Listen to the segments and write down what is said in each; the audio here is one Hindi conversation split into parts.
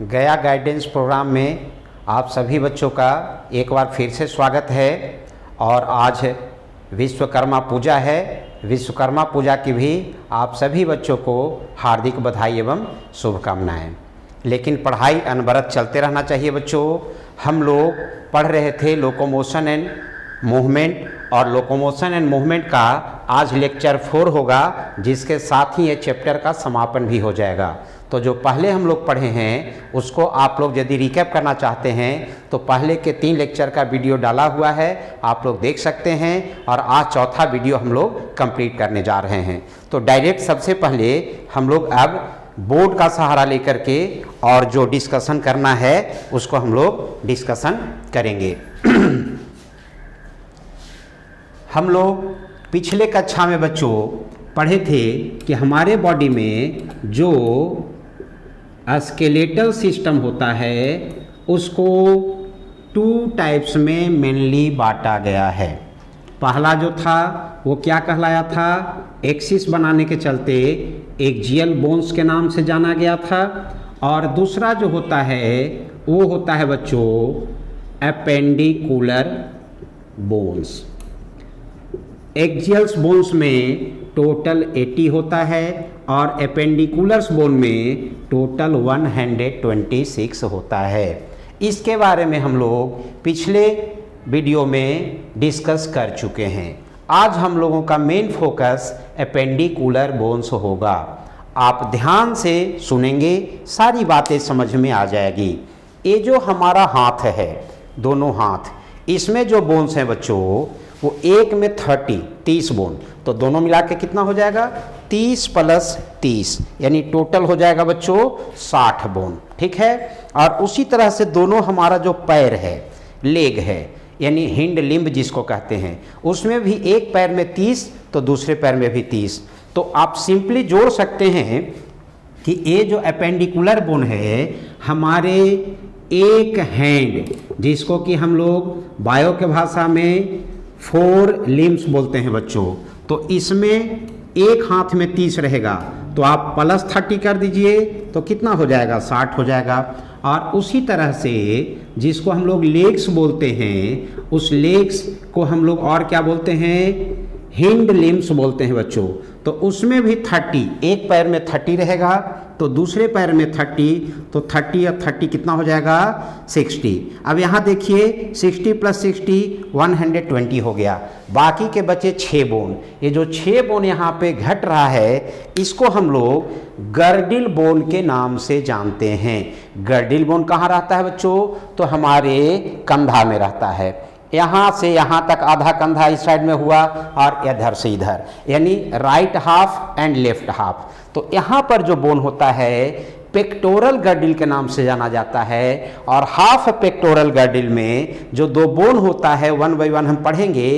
गया गाइडेंस प्रोग्राम में आप सभी बच्चों का एक बार फिर से स्वागत है। और आज विश्वकर्मा पूजा है। विश्वकर्मा पूजा की भी आप सभी बच्चों को हार्दिक बधाई एवं शुभकामनाएं। लेकिन पढ़ाई अनवरत चलते रहना चाहिए बच्चों। हम लोग पढ़ रहे थे लोकोमोशन एंड मूवमेंट, और लोकोमोशन एंड मूवमेंट का आज लेक्चर 4 होगा, जिसके साथ ही ये चैप्टर का समापन भी हो जाएगा। तो जो पहले हम लोग पढ़े हैं उसको आप लोग यदि रिकैप करना चाहते हैं तो पहले के 3 लेक्चर का वीडियो डाला हुआ है, आप लोग देख सकते हैं। और आज चौथा वीडियो हम लोग कंप्लीट करने जा रहे हैं। तो डायरेक्ट सबसे पहले हम लोग अब बोर्ड का सहारा लेकर के और जो डिस्कशन करना है उसको हम लोग डिस्कशन करेंगे। हम लोग पिछले कक्षा में बच्चों पढ़े थे कि हमारे बॉडी में जो स्केलेटल सिस्टम होता है उसको 2 टाइप्स में मेनली बांटा गया है। पहला जो था वो क्या कहलाया था, एक्सिस बनाने के चलते एक्सियल बोन्स के नाम से जाना गया था। और दूसरा जो होता है वो होता है बच्चों एपेंडिकुलर बोन्स। एक्सियल्स बोन्स में टोटल 80 होता है और एपेंडिकुलर्स बोन में टोटल 126 होता है। इसके बारे में हम लोग पिछले वीडियो में डिस्कस कर चुके हैं। आज हम लोगों का मेन फोकस एपेंडिकुलर बोन्स होगा। आप ध्यान से सुनेंगे, सारी बातें समझ में आ जाएगी। ये जो हमारा हाथ है, दोनों हाथ, इसमें जो बोन्स हैं बच्चों वो एक में 30 बोन, तो दोनों मिला के कितना हो जाएगा 30 + 30, यानी टोटल हो जाएगा बच्चों 60 बोन। ठीक है। और उसी तरह से दोनों हमारा जो पैर है, लेग है, यानी हिंड लिम्ब जिसको कहते हैं, उसमें भी एक पैर में 30 तो दूसरे पैर में भी 30। तो आप सिंपली जोड़ सकते हैं कि ये जो एपेंडिकुलर बोन है हमारे एक हैंड, जिसको कि हम लोग बायो के भाषा में 4 लिम्स बोलते हैं बच्चों, तो इसमें एक हाथ में 30 रहेगा, तो आप +30 कर दीजिए तो कितना हो जाएगा 60 हो जाएगा। और उसी तरह से जिसको हम लोग लेग्स बोलते हैं, उस लेग्स को हम लोग और क्या बोलते हैं, हिंड लिम्स बोलते हैं बच्चों। तो उसमें भी 30, एक पैर में 30 रहेगा तो दूसरे पैर में 30, तो 30 और 30 कितना हो जाएगा 60। अब यहाँ देखिए 60 + 60 120 हो गया। बाकी के बचे 6 बोन। ये जो 6 बोन यहाँ पे घट रहा है इसको हम लोग गर्डिल बोन के नाम से जानते हैं। गर्डिल बोन कहाँ रहता है बच्चों, तो हमारे कंधा में रहता है। यहाँ से यहाँ तक आधा कंधा इस साइड में हुआ और इधर से इधर, यानी right half and left half. तो यहाँ पर जो बोन होता है पेक्टोरल गर्डिल के नाम से जाना जाता है। और हाफ पेक्टोरल गर्डिल में जो 2 बोन होता है 1 बाय 1 हम पढ़ेंगे।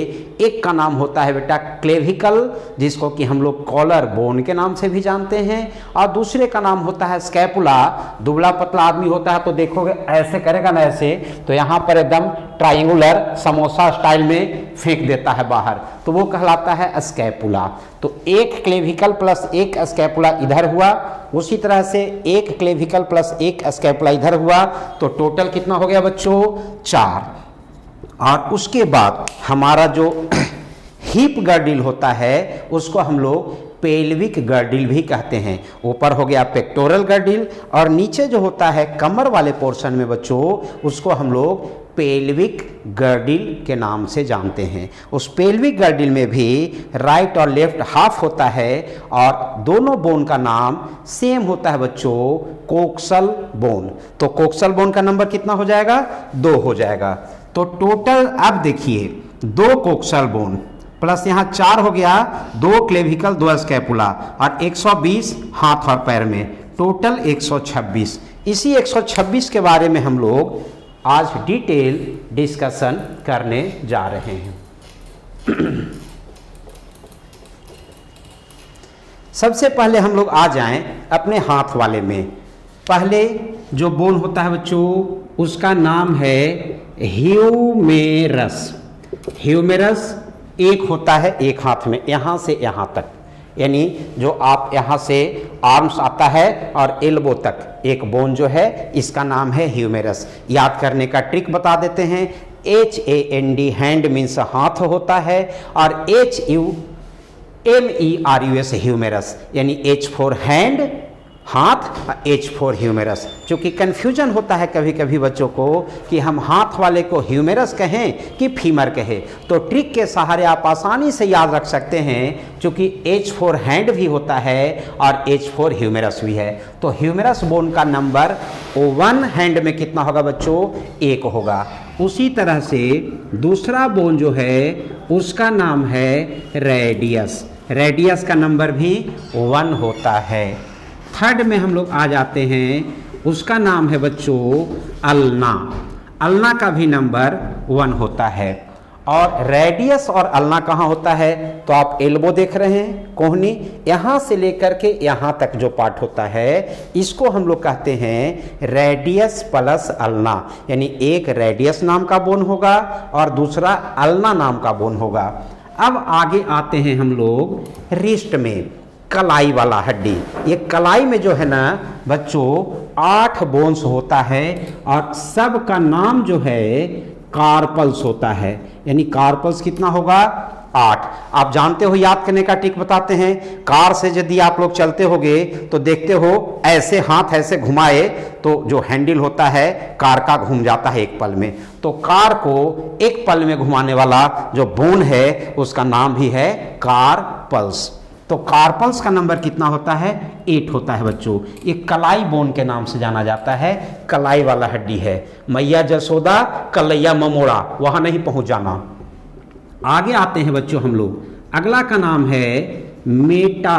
एक का नाम होता है बेटा क्लेविकल, जिसको कि हम लोग कॉलर बोन के नाम से भी जानते हैं, और दूसरे का नाम होता है स्कैपुला। दुबला पतला आदमी होता है तो देखोगे ऐसे करेगा ना, ऐसे, तो यहाँ पर एकदम ट्रायंगुलर समोसा स्टाइल में फेंक देता है बाहर, तो वो कहलाता है स्कैपुला। तो एक क्लेविकल + एक स्कैपुला इधर हुआ, उसी तरह से एक क्लेविकल + एक स्कैपुला इधर हुआ, तो टोटल कितना हो गया बच्चों 4। और उसके बाद हमारा जो हिप गर्डिल होता है उसको हम लोग पेल्विक गर्डिल भी कहते हैं। ऊपर हो गया पेक्टोरल गर्डिल और नीचे जो होता है कमर वाले पोर्शन में बच्चों उसको हम लोग पेल्विक गर्डिल के नाम से जानते हैं। उस पेल्विक गर्डिल में भी राइट और लेफ्ट हाफ होता है और दोनों बोन का नाम सेम होता है बच्चों, कोक्सल बोन। तो कोक्सल बोन का नंबर कितना हो जाएगा 2 हो जाएगा। तो टोटल अब देखिए 2 कोक्सल बोन प्लस यहाँ 4 हो गया, 2 क्लेविकल 2 स्कैपुला और 120 हाथ और पैर में, टोटल 126। इसी 126 के बारे में हम लोग आज डिटेल डिस्कशन करने जा रहे हैं। सबसे पहले हम लोग आ जाएं अपने हाथ वाले में। पहले जो बोन होता है बच्चों उसका नाम है ह्यूमेरस। ह्यूमेरस एक होता है एक हाथ में, यहाँ से यहाँ तक, यानी जो आप यहाँ से आर्म्स आता है और एल्बो तक एक बोन जो है इसका नाम है ह्यूमेरस। याद करने का ट्रिक बता देते हैं। HAND हैंड मीन्स हाथ होता है और HUMERUS ह्यूमेरस, यानी H फॉर हैंड हाथ, H फॉर ह्यूमेरस। क्योंकि कन्फ्यूजन होता है कभी कभी बच्चों को कि हम हाथ वाले को ह्यूमेरस कहें कि फीमर कहें, तो ट्रिक के सहारे आप आसानी से याद रख सकते हैं। क्योंकि H फॉर हैंड भी होता है और H फॉर ह्यूमेरस भी है। तो ह्यूमेरस बोन का नंबर वन हैंड में कितना होगा बच्चों? 1 होगा। उसी तरह से दूसरा बोन जो है उसका नाम है रेडियस। रेडियस का नंबर भी 1 होता है। थर्ड में हम लोग आ जाते हैं, उसका नाम है बच्चों अल्ना। अल्ना का भी नंबर 1 होता है। और रेडियस और अल्ना कहाँ होता है? तो आप एल्बो देख रहे हैं, कोहनी, यहाँ से लेकर के यहाँ तक जो पार्ट होता है इसको हम लोग कहते हैं रेडियस प्लस अल्ना। यानी एक रेडियस नाम का बोन होगा और दूसरा अल्ना नाम का बोन होगा। अब आगे आते हैं हम लोग रिस्ट में, कलाई वाला हड्डी। ये कलाई में जो है ना बच्चों 8 बोन्स होता है और सब का नाम जो है कार्पल्स होता है। यानी कार्पल्स कितना होगा? 8। आप जानते हो, याद करने का ट्रिक बताते हैं। कार से यदि आप लोग चलते होगे तो देखते हो ऐसे हाथ ऐसे घुमाए तो जो हैंडल होता है कार का घूम जाता है एक पल में। तो कार को एक पल में घुमाने वाला जो बोन है उसका नाम भी है कार्पल्स। तो कार्पल्स का नंबर कितना होता है? 8 होता है बच्चों। ये कलाई बोन के नाम से जाना जाता है, कलाई वाला हड्डी है। मैया जसोदा कलैया ममोड़ा, वहां नहीं पहुंच जाना। आगे आते हैं बच्चों हम लोग, अगला का नाम है मेटा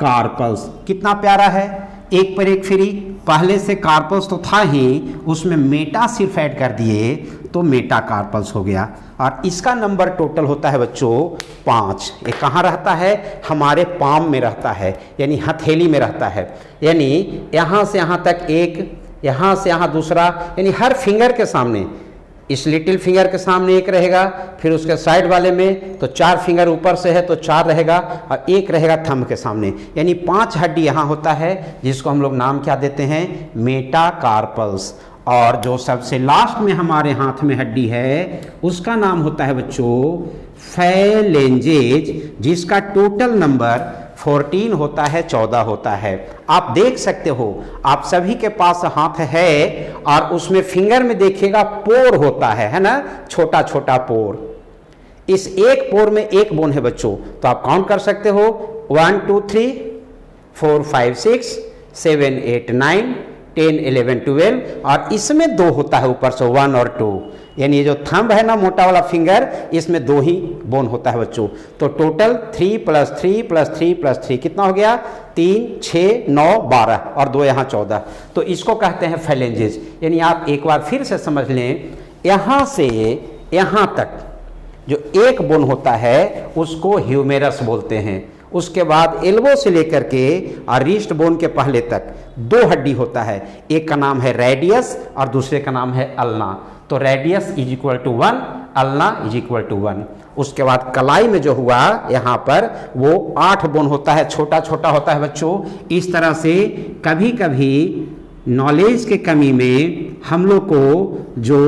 कार्पल्स। कितना प्यारा है, एक पर एक फ्री। पहले से कार्पल्स तो था ही, उसमें मेटा सिर्फ ऐड कर दिए तो मेटा कार्पल्स हो गया। और इसका नंबर टोटल होता है बच्चों 5। ये कहाँ रहता है? हमारे पाम में रहता है, यानी हथेली में रहता है। यानी यहाँ से यहाँ तक एक, यहाँ से यहाँ दूसरा, यानी हर फिंगर के सामने, इस लिटिल फिंगर के सामने एक रहेगा, फिर उसके साइड वाले में तो 4 फिंगर ऊपर से है तो 4 रहेगा और एक रहेगा थंब के सामने। यानी 5 हड्डी यहाँ होता है जिसको हम लोग नाम क्या देते हैं? मेटाकार्पल्स। और जो सबसे लास्ट में हमारे हाथ में हड्डी है उसका नाम होता है बच्चों फैलेंजेज, जिसका टोटल नंबर 14 होता है, 14 होता है। आप देख सकते हो, आप सभी के पास हाथ है और उसमें फिंगर में देखिएगा पोर होता है ना, छोटा छोटा पोर। इस एक पोर में एक बोन है बच्चों, तो आप काउंट कर सकते हो 1 2 3 4 5 6 7 8 9 10 11 12, और इसमें 2 होता है ऊपर से 1 और 2। यानी ये जो थंब है ना, मोटा वाला फिंगर, इसमें 2 ही बोन होता है बच्चों। तो टोटल 3 + 3 + 3 + 3 कितना हो गया? 3 6 9 12 और 2 यहाँ 14। तो इसको कहते हैं फैलेंजेस। यानी आप एक बार फिर से समझ लें, यहाँ से यहाँ तक जो एक बोन होता है उसको ह्यूमेरस बोलते हैं। उसके बाद एल्बो से लेकर के और रिस्ट बोन के पहले तक 2 हड्डी होता है, एक का नाम है रेडियस और दूसरे का नाम है अल्ना। तो रेडियस = 1, अल्ना = 1। उसके बाद कलाई में जो हुआ यहाँ पर वो 8 बोन होता है, छोटा छोटा होता है बच्चों। इस तरह से कभी कभी नॉलेज के कमी में हम लोग को जो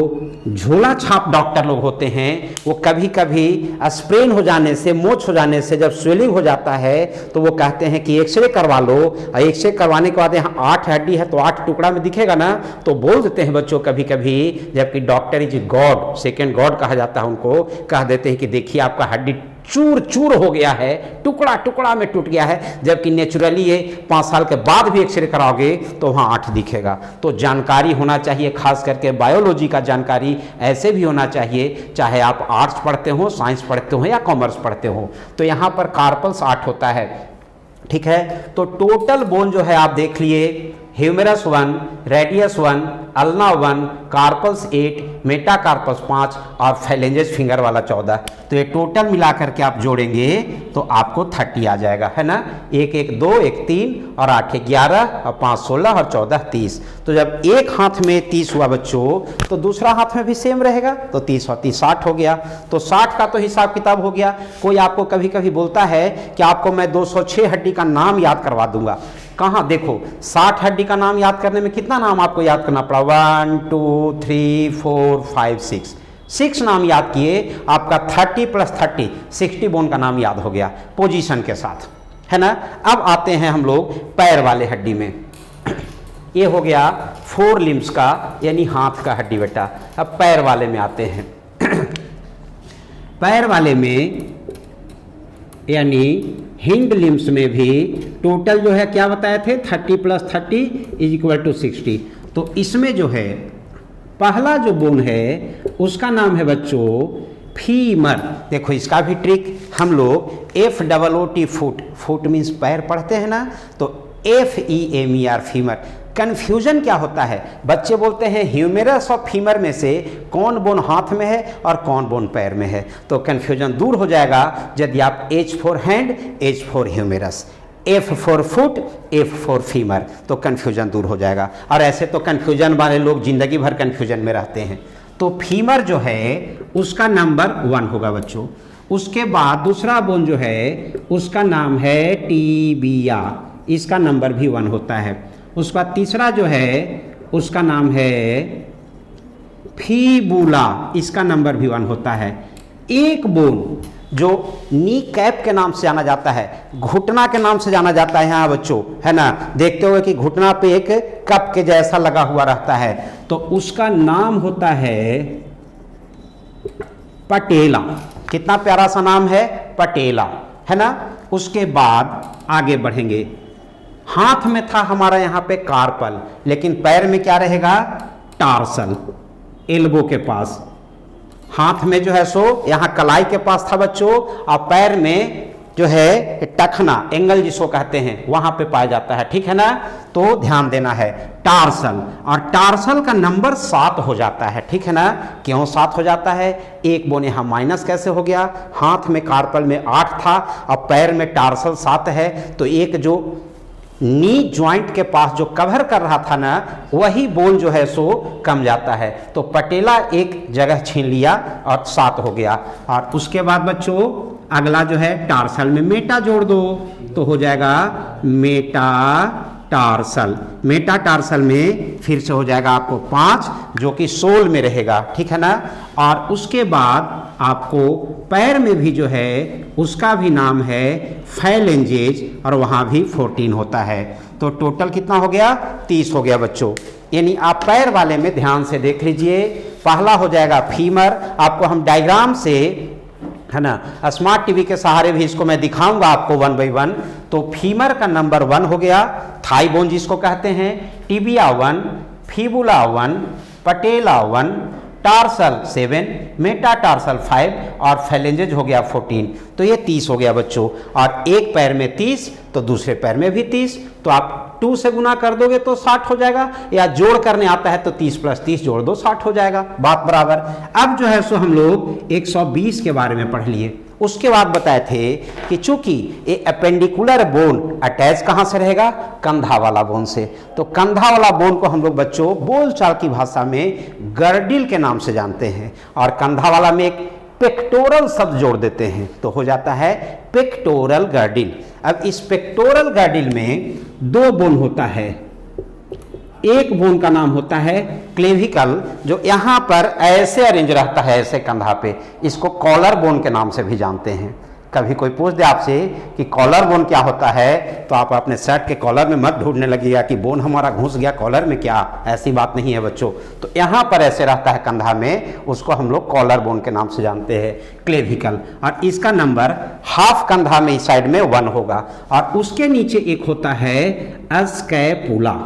झोला छाप डॉक्टर लोग होते हैं वो कभी कभी स्प्रेन हो जाने से, मोच हो जाने से जब स्वेलिंग हो जाता है तो वो कहते हैं कि एक्सरे करवा लो, और एक्सरे करवाने के बाद यहाँ 8 हड्डी है तो 8 टुकड़ा में दिखेगा ना, तो बोल देते हैं बच्चों कभी कभी, जबकि doctor is God, second God कहा जाता है उनको, कह देते हैं कि देखिए आपका हड्डी चूर चूर हो गया है, टुकड़ा टुकड़ा में टूट गया है। जबकि नेचुरली ये 5 साल के बाद भी एक्सरे कराओगे तो वहाँ 8 दिखेगा। तो जानकारी होना चाहिए, खास करके बायोलॉजी का जानकारी ऐसे भी होना चाहिए, चाहे आप आर्ट्स पढ़ते हो, साइंस पढ़ते हो या कॉमर्स पढ़ते हो। तो यहाँ पर कार्पल्स 8 होता है, ठीक है। तो टोटल बोन जो है आप देख लिए ह्यूमेरस 1, रेडियस 1, अल्ना 1, कार्पल्स 8, मेटाकार्पस 5 और फैलेंजेस फिंगर वाला 14। तो ये टोटल मिला करके आप जोड़ेंगे तो आपको 30 आ जाएगा, है ना। 1 1 2 1 3 और 8 11 और 5 16 और 14 30। तो जब एक हाथ में 30 हुआ बच्चों तो दूसरा हाथ में भी सेम रहेगा, तो 30 और 30 60 हो गया। तो 60 का तो हिसाब किताब हो गया। कोई आपको कभी कभी बोलता है कि आपको मैं 206 हड्डी का नाम याद करवा दूंगा। कहाँ, देखो 60 हड्डी का नाम याद करने में कितना नाम आपको याद करना पड़ा, 1 2 3 4 5 6 नाम याद किए, आपका 30 + 30 60 बोन का नाम याद हो गया पोजीशन के साथ, है ना। अब आते हैं हम लोग पैर वाले हड्डी में। ये हो गया 4 लिम्स का यानी हाथ का हड्डी बेटा। अब पैर वाले में आते हैं। पैर वाले में यानी हिंड लिम्स में भी टोटल जो है क्या बताए थे, 30 + 30 = 60। तो इसमें जो है पहला जो बोन है उसका नाम है बच्चों फीमर। देखो इसका भी ट्रिक हम लोग FOOT, फुट मीन्स पैर पढ़ते हैं ना, तो FEMER फीमर। कन्फ्यूजन क्या होता है, बच्चे बोलते हैं ह्यूमेरस और फीमर में से कौन बोन हाथ में है और कौन बोन पैर में है। तो कन्फ्यूजन दूर हो जाएगा यदि आप H for hand, H for humerus, F for foot, F for femur, तो कन्फ्यूजन दूर हो जाएगा। और ऐसे तो कन्फ्यूजन वाले लोग जिंदगी भर कन्फ्यूजन में रहते हैं। तो फीमर जो है उसका नंबर 1 होगा बच्चों। उसके बाद दूसरा बोन जो है उसका नाम है टीबिया, इसका नंबर भी 1 होता है। उसका तीसरा जो है उसका नाम है फीबुला, इसका नंबर भी 1 होता है। एक बोन जो नी कैप के नाम से जाना जाता है, घुटना के नाम से जाना जाता है यहाँ बच्चों, है ना। देखते हुए कि घुटना पे एक कप के जैसा लगा हुआ रहता है, तो उसका नाम होता है पटेला। कितना प्यारा सा नाम है, पटेला, है ना। उसके बाद आगे बढ़ेंगे। हाथ में था हमारा यहाँ पे कार्पल, लेकिन पैर में क्या रहेगा, टार्सल, एल्बो के पास। हाथ में जो है सो यहाँ कलाई के पास था बच्चों, और पैर में जो है टखना, एंगल जिसको कहते हैं, वहां पे पाया जाता है, ठीक है ना। तो ध्यान देना है टार्सल, और टार्सल का नंबर 7 हो जाता है, ठीक है ना। क्यों 7 हो जाता है, एक बोन यहाँ माइनस कैसे हो गया, हाथ में कार्पल में 8 था और पैर में टार्सल 7 है, तो एक जो नी ज्वाइंट के पास जो कवर कर रहा था ना, वही बोन जो है सो कम जाता है। तो पटेला एक जगह छीन लिया और 7 हो गया। और उसके बाद बच्चों अगला जो है टार्सल में मेटा जोड़ दो तो हो जाएगा मेटा टार्सल। मेटा टार्सल में फिर से हो जाएगा आपको 5, जो कि सोल में रहेगा, ठीक है ना। और उसके बाद आपको पैर में भी जो है उसका भी नाम है फैलेंजेज, और वहाँ भी 14 होता है। तो टोटल कितना हो गया, 30 हो गया बच्चों। यानी आप पैर वाले में ध्यान से देख लीजिए, पहला हो जाएगा फीमर। आपको हम डायग्राम से, है ना, स्मार्ट टीवी के सहारे भी इसको मैं दिखाऊंगा आपको 1 बाई 1। तो फीमर का नंबर 1 हो गया, थाई बोन जिसको कहते हैं, टिबिया 1, फीबुला 1, पटेला 1, टार्सल 7, मेटा टार्सल 5 और फैलेंजेज हो गया 14। तो ये 30 हो गया बच्चों। और एक पैर में 30 तो दूसरे पैर में भी 30, तो आप 2 से गुना कर दोगे तो 60 हो जाएगा, या जोड़ करने आता है तो 30 + 30 जोड़ दो 60 हो जाएगा, बात बराबर। अब जो है सो हम लोग 120 के बारे में पढ़ लिए। उसके बाद बताए थे कि चूंकि ये अपेंडिकुलर बोन अटैच कहाँ से रहेगा, कंधा वाला बोन से। तो कंधा वाला बोन को हम लोग बच्चों बोलचाल की भाषा में गर्डिल के नाम से जानते हैं, और कंधा वाला में एक पेक्टोरल शब्द जोड़ देते हैं तो हो जाता है पेक्टोरल गर्डिल। अब इस पेक्टोरल गर्डिल में 2 बोन होता है। एक बोन का नाम होता है क्लेविकल, जो यहाँ पर ऐसे अरेंज रहता है, ऐसे कंधा पे, इसको कॉलर बोन के नाम से भी जानते हैं। कभी कोई पूछ दे आपसे कि कॉलर बोन क्या होता है, तो आप अपने शर्ट के कॉलर में मत ढूंढने लगिएगा कि बोन हमारा घुस गया कॉलर में, क्या, ऐसी बात नहीं है बच्चों। तो यहाँ पर ऐसे रहता है कंधा में, उसको हम लोग कॉलर बोन के नाम से जानते हैं, क्लेविकल। और इसका नंबर हाफ कंधा में इस साइड में 1 होगा। और उसके नीचे एक होता है स्कैपुला।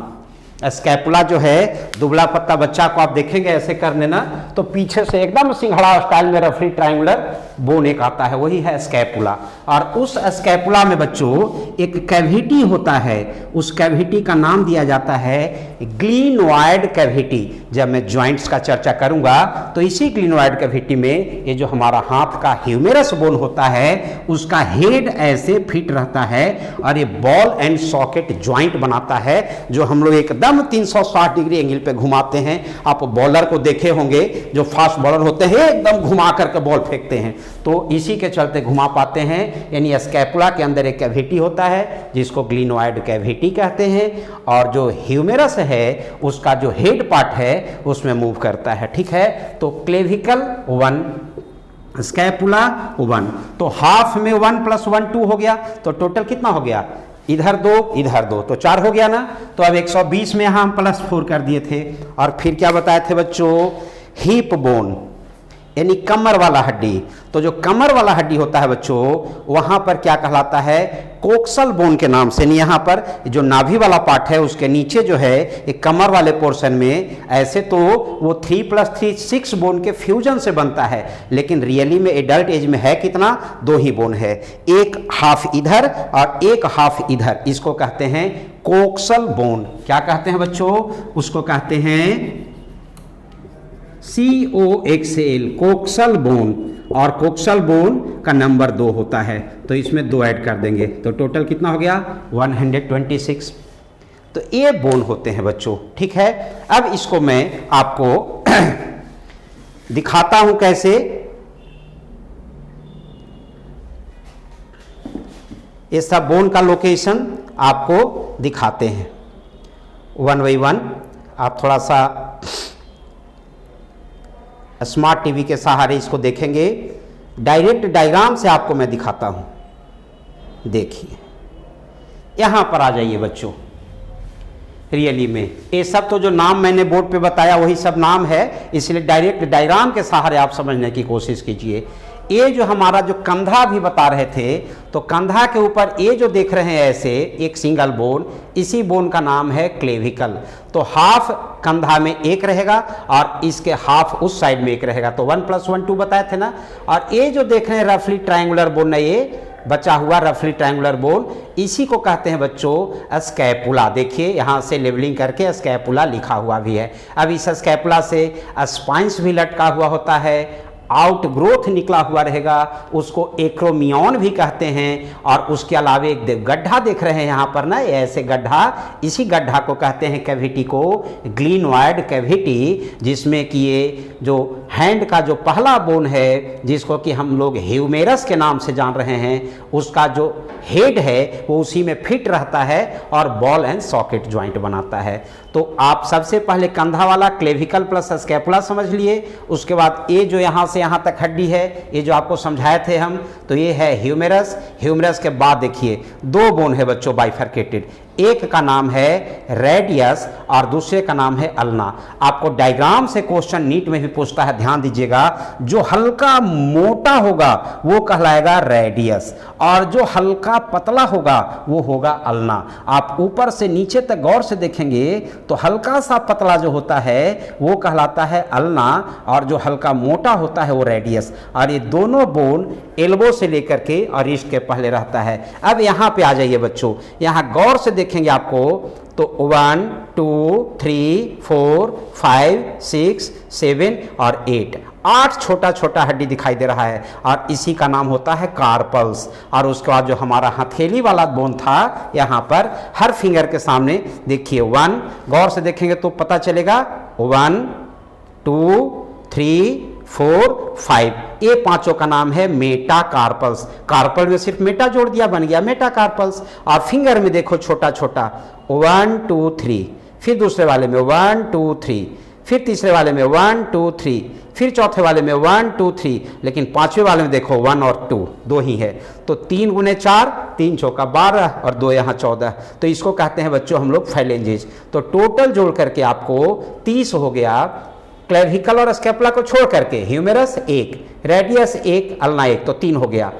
स्कैपुला जो है दुबला पत्ता बच्चा को आप देखेंगे ऐसे करने ना, तो पीछे से एकदम सिंघड़ा स्टाइल में रफली ट्रायंगुलर बोन एक आता है, वही है स्कैपुला। और उस स्कैपुला में बच्चों एक कैविटी होता है, उस कैविटी का नाम दिया जाता है ग्लिनोइड कैविटी। जब मैं जॉइंट्स का चर्चा करूंगा तो इसी ग्लिनोइड कैविटी में ये जो हमारा हाथ का ह्यूमेरस बोन होता है उसका हेड ऐसे फिट रहता है और ये बॉल एंड सॉकेट ज्वाइंट बनाता है, जो हम लोग एकदम 360 डिग्री एंगल पे घुमाते हैं। आप बॉलर को देखे होंगे, जो फास्ट बॉलर होते हैं एकदम घुमा करके बॉल फेंकते हैं, तो इसी के चलते घुमा पाते हैं। यानी स्कैपुला के अंदर एक कैविटी होता है जिसको ग्लिनोइड कैविटी कहते हैं, और जो ह्यूमेरस है उसका जो हेड पार्ट है उसमें मूव करता है। ठीक है, तो क्लेविकल 1, स्कैपुला 1, तो हाफ में 1 + 1 2 हो गया, तो टोटल कितना हो गया, इधर 2 इधर 2, तो 4 हो गया ना। तो अब 120 में हम +4 कर दिए थे। और फिर क्या बताए थे बच्चों, हिप बोन यानी कमर वाला हड्डी। तो जो कमर वाला हड्डी होता है बच्चों, वहां पर क्या कहलाता है, कोक्सल बोन के नाम से। नहीं, यहाँ पर जो नाभि वाला पार्ट है उसके नीचे जो है एक कमर वाले पोर्शन में, ऐसे तो वो 3 + 3 6 बोन के फ्यूजन से बनता है, लेकिन रियली में एडल्ट एज में है कितना, 2 ही बोन है, एक हाफ इधर और एक हाफ इधर। इसको कहते हैं कोक्सल बोन। क्या कहते हैं बच्चों, उसको कहते हैं COXL, कोक्सल बोन। और कोक्सल बोन का नंबर 2 होता है, तो इसमें 2 ऐड कर देंगे, तो टोटल कितना हो गया, 126। तो ये बोन होते हैं बच्चों। ठीक है, अब इसको मैं आपको दिखाता हूं कैसे। ये सब बोन का लोकेशन आपको दिखाते हैं 1 बाई 1। आप थोड़ा सा स्मार्ट टीवी के सहारे इसको देखेंगे, डायरेक्ट डायग्राम से आपको मैं दिखाता हूं। देखिए, यहां पर आ जाइए बच्चों। रियली में ये सब तो जो नाम मैंने बोर्ड पे बताया वही सब नाम है, इसलिए डायरेक्ट डायग्राम के सहारे आप समझने की कोशिश कीजिए। ये जो हमारा जो कंधा भी बता रहे थे, तो कंधा के ऊपर ये जो देख रहे हैं ऐसे एक सिंगल बोन, इसी बोन का नाम है क्लेविकल। तो हाफ कंधा में एक रहेगा और इसके हाफ उस साइड में एक रहेगा, तो 1 + 1 2 बताए थे ना। और ये जो देख रहे हैं रफली ट्रायंगुलर बोन है, ये बचा हुआ रफली ट्रायंगुलर बोन, इसी को कहते हैं बच्चों स्कैपुला। देखिए यहाँ से लेवलिंग करके स्कैपुला लिखा हुआ भी है। अब इस स्कैपुला से स्पाइंस भी लटका हुआ होता है, आउट ग्रोथ निकला हुआ रहेगा, उसको एक्रोमियन भी कहते हैं। और उसके अलावा एक गड्ढा देख रहे हैं यहाँ पर ना, ऐसे गड्ढा, इसी गड्ढा को कहते हैं कैविटी को ग्लिनोइड कैविटी, जिसमें कि ये जो हैंड का जो पहला बोन है जिसको कि हम लोग ह्यूमेरस के नाम से जान रहे हैं, उसका जो हेड है वो उसी में फिट रहता है और बॉल एंड सॉकेट ज्वाइंट बनाता है। तो आप सबसे पहले कंधा वाला क्लेविकल प्लस स्कैपुला समझ लिए। उसके बाद ये जो यहाँ से यहाँ तक हड्डी है, ये जो आपको समझाए थे हम, तो ये है ह्यूमेरस। ह्यूमेरस के बाद देखिए 2 बोन है बच्चों बाइफरकेटेड, एक का नाम है रेडियस और दूसरे का नाम है अल्ना। आपको डायग्राम से क्वेश्चन नीट में भी पूछता है, ध्यान दीजिएगा। जो हल्का मोटा होगा वो कहलाएगा रेडियस और जो हल्का पतला होगा वो होगा अल्ना। आप ऊपर से नीचे तक गौर से देखेंगे तो हल्का सा पतला जो होता है वो कहलाता है अल्ना और जो हल्का मोटा होता है वो रेडियस। और ये दोनों बोन एल्बो से लेकर के और रिस्ट के पहले रहता है। अब यहाँ पे आ जाइए बच्चों, यहाँ गौर से देखेंगे आपको तो 1 2 3 4 5 6 7 और 8 छोटा छोटा हड्डी दिखाई दे रहा है और इसी का नाम होता है कार्पल्स। और उसके बाद जो हमारा हथेली वाला बोन था यहाँ पर हर फिंगर के सामने देखिए 1, गौर से देखेंगे तो पता चलेगा 1 2 3 4 5, ये 5 का नाम है मेटाकार्पल्स। कार्पल में सिर्फ मेटा जोड़ दिया, बन गया मेटाकार्पल्स। और फिंगर में देखो छोटा छोटा 1 2 3, फिर दूसरे वाले में 1 2 3, फिर तीसरे वाले में 1 2 3, फिर चौथे वाले में 1 2 3, लेकिन 5वें वाले में देखो 1 और 2 दो ही है। तो 3 गुने 4, 3 चौका 12 और 2 यहाँ 14। तो इसको कहते हैं बच्चों हम लोग फैलेंजेज। तो टोटल जोड़ करके आपको 30 हो गया। क्लेविकल और स्कैपुला को छोड़ करके ह्यूमेरस 1, रेडियस 1, अल्ना 1, तो 3 हो गया।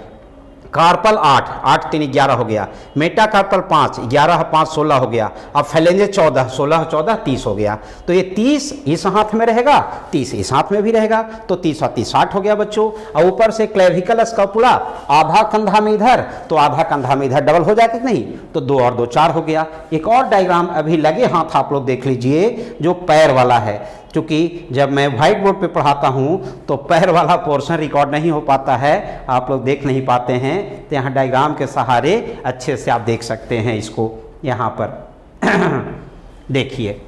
कार्पल 8, 8 3 11 हो गया, मेटाकार्पल 5, 11 5 16 हो गया, अब फेलेंजे 14, 16 14 30 हो गया। तो ये 30 इस हाथ में रहेगा, 30 इस हाथ में भी रहेगा, तो 30 और 30 60 हो गया बच्चों। और ऊपर से क्लेविकल स्कैपुला आधा कंधा में इधर तो आधा कंधा में इधर, डबल हो जाएगा कि नहीं, तो 2 और 2 4 हो गया। एक और डायग्राम अभी लगे हाथ आप लोग देख लीजिए, जो पैर वाला है, क्योंकि जब मैं व्हाइट बोर्ड पे पढ़ाता हूँ तो पैर वाला पोर्शन रिकॉर्ड नहीं हो पाता है, आप लोग देख नहीं पाते हैं, तो यहाँ डायग्राम के सहारे अच्छे से आप देख सकते हैं इसको। यहाँ पर देखिए,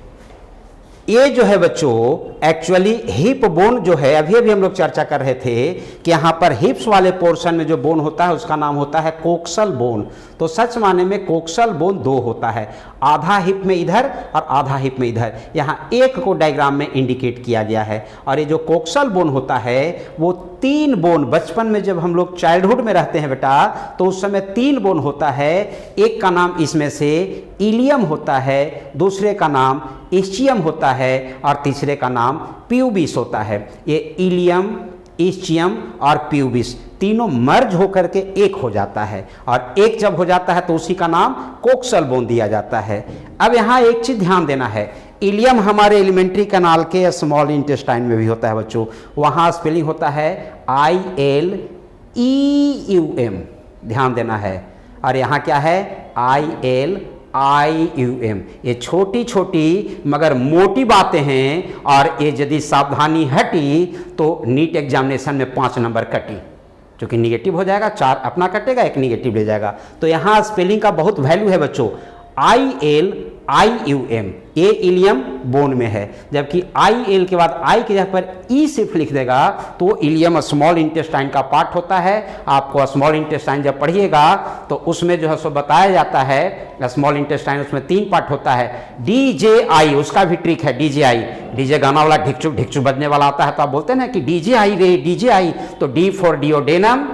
ये जो है बच्चों एक्चुअली हिप बोन जो है, अभी अभी हम लोग चर्चा कर रहे थे कि यहाँ पर हिप्स वाले पोर्शन में जो बोन होता है उसका नाम होता है कोक्सल बोन। तो सच माने में कोक्सल बोन 2 होता है, आधा हिप में इधर और आधा हिप में इधर। यहाँ एक को डायग्राम में इंडिकेट किया गया है। और ये जो कोक्सल बोन होता है वो 3 बोन, बचपन में जब हम लोग चाइल्डहुड में रहते हैं बेटा, तो उस समय 3 बोन होता है। एक का नाम इसमें से इलियम होता है, दूसरे का नाम इस्चियम होता है और तीसरे का नाम प्यूबिस होता है। ये इलियम, इस्चियम और प्यूबिस तीनों मर्ज होकर के एक हो जाता है, और एक जब हो जाता है तो उसी का नाम कोक्सल बोन दिया जाता है। अब यहाँ एक चीज ध्यान देना है, इलियम हमारे एलिमेंट्री कैनाल के स्मॉल इंटेस्टाइन में भी होता है बच्चों, वहाँ स्पेलिंग होता है ILEUM, ध्यान देना है। और यहाँ क्या है ILIUM। ये छोटी छोटी मगर मोटी बातें हैं, और ये यदि सावधानी हटी तो नीट एग्जामिनेशन में 5 नंबर कटी, क्योंकि निगेटिव हो जाएगा, 4 अपना कटेगा, 1 निगेटिव ले जाएगा। तो यहाँ स्पेलिंग का बहुत वैल्यू है बच्चों। ILIUM ये इलियम बोन में है, जबकि IL के बाद I की जगह पर E सिर्फ लिख देगा तो इलियम स्मॉल इंटेस्टाइन का पार्ट होता है। आपको स्मॉल इंटेस्टाइन जब पढ़िएगा तो उसमें जो है सो बताया जाता है, स्मॉल इंटेस्टाइन उसमें 3 पार्ट होता है। DJI उसका भी ट्रिक है, DJI, डीजे गाना वाला ढिकचुक ढिकचुक बजने वाला आता है, तो आप बोलते हैं ना कि DJI रे DJI, तो D फॉर डिओडेनम,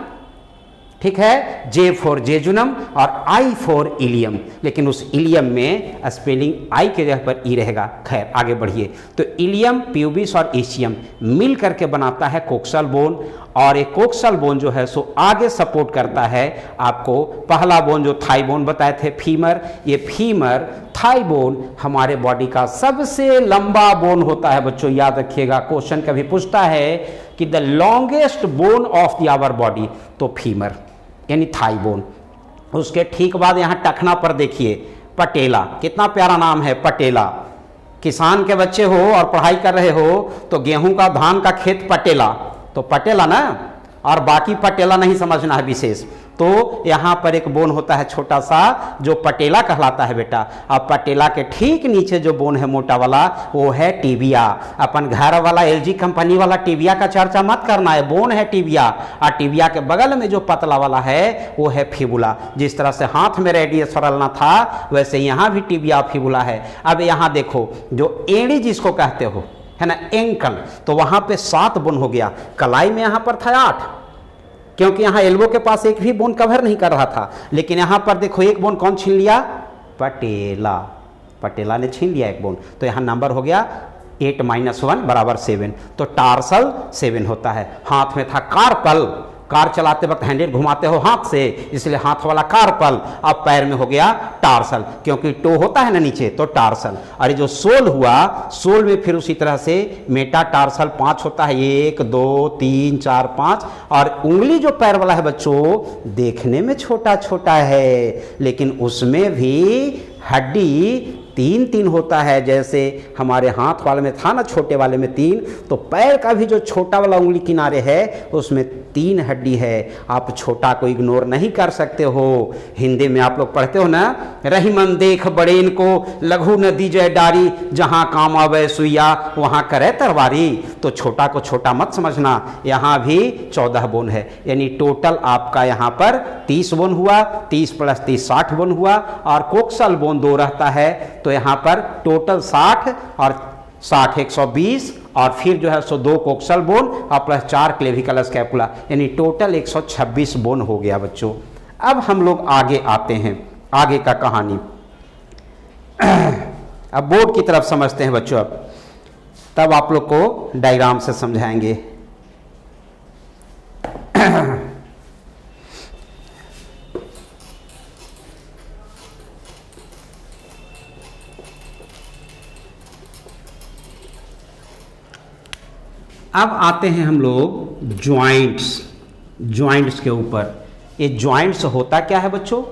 ठीक है, J फॉर जेजुनम और I फॉर इलियम, लेकिन उस इलियम में स्पेलिंग I के जगह पर E रहेगा। खैर आगे बढ़िए, तो इलियम, प्यूबिस और इस्चियम मिल करके बनाता है कोक्सल बोन। और एक कोक्सल बोन जो है सो आगे सपोर्ट करता है आपको पहला बोन जो थाई बोन बताए थे, फीमर। ये फीमर थाई बोन हमारे बॉडी का सबसे लंबा बोन होता है बच्चों, याद रखिएगा। क्वेश्चन कभी पूछता है कि the longest bone of the our body, तो फीमर यानी थाई बोन। उसके ठीक बाद यहाँ टखना पर देखिए पटेला, कितना प्यारा नाम है पटेला। किसान के बच्चे हो और पढ़ाई कर रहे हो तो गेहूं का, धान का खेत पटेला, तो पटेला ना, और बाकी पटेला नहीं समझना है विशेष। तो यहाँ पर एक बोन होता है छोटा सा जो पटेला कहलाता है बेटा। अब पटेला के ठीक नीचे जो बोन है मोटा वाला वो है टिबिया। अपन घर वाला LG कंपनी वाला टिबिया का चर्चा मत करना है, बोन है टिबिया। और टिबिया के बगल में जो पतला वाला है वो है फिबुला। जिस तरह से हाथ में रेडियस सरलना था वैसे यहाँ भी टिबिया फिबुला है। अब यहाँ देखो जो एड़ी जिसको कहते हो है ना, एंकल, तो वहां पे 7 बोन हो गया। कलाई में यहां पर था 8, क्योंकि यहां एल्बो के पास एक भी बोन कवर नहीं कर रहा था। लेकिन यहां पर देखो एक बोन कौन छीन लिया, पटेला, पटेला ने छीन लिया एक बोन, तो यहां नंबर हो गया 8 - 1 = 7। तो टार्सल 7 होता है। हाथ में था कार्पल, कार चलाते वक्त हैंडल घुमाते हो हाथ से, इसलिए हाथ वाला कार्पल। अब पैर में हो गया टार्सल, क्योंकि टो होता है ना नीचे, तो टार्सल। और ये जो सोल हुआ, सोल में फिर उसी तरह से मेटा टार्सल 5 होता है, 1 2 3 4 5। और उंगली जो पैर वाला है बच्चों देखने में छोटा छोटा है, लेकिन उसमें भी हड्डी 3 होता है। जैसे हमारे हाथ वाले में था ना छोटे वाले में 3, तो पैर का भी जो छोटा वाला उंगली किनारे है उसमें 3 हड्डी है। आप छोटा को इग्नोर नहीं कर सकते हो। हिंदी में आप लोग पढ़ते हो ना, रहीमन देख बड़ेन को लघु न दीजय डारी, जहां काम आवे सुइया वहां करे तरवारी। तो छोटा को छोटा मत समझना, यहाँ भी 14 बोन है, यानी टोटल आपका यहाँ पर 30 बोन हुआ। 30 + 30 60 बोन हुआ, और कोक्सल बोन 2 रहता है। तो यहाँ पर टोटल 60 और 60 120, और फिर जो है सो 2 कोक्सल बोन और प्लस 4 क्लेविकल स्कैपुला, यानी टोटल 126 बोन हो गया बच्चों। अब हम लोग आगे आते हैं, आगे का कहानी अब बोर्ड की तरफ समझते हैं बच्चों। अब तब आप लोग को डायग्राम से समझाएंगे। अब आते हैं हम लोग जॉइंट्स के ऊपर। ये जॉइंट्स होता क्या है बच्चों?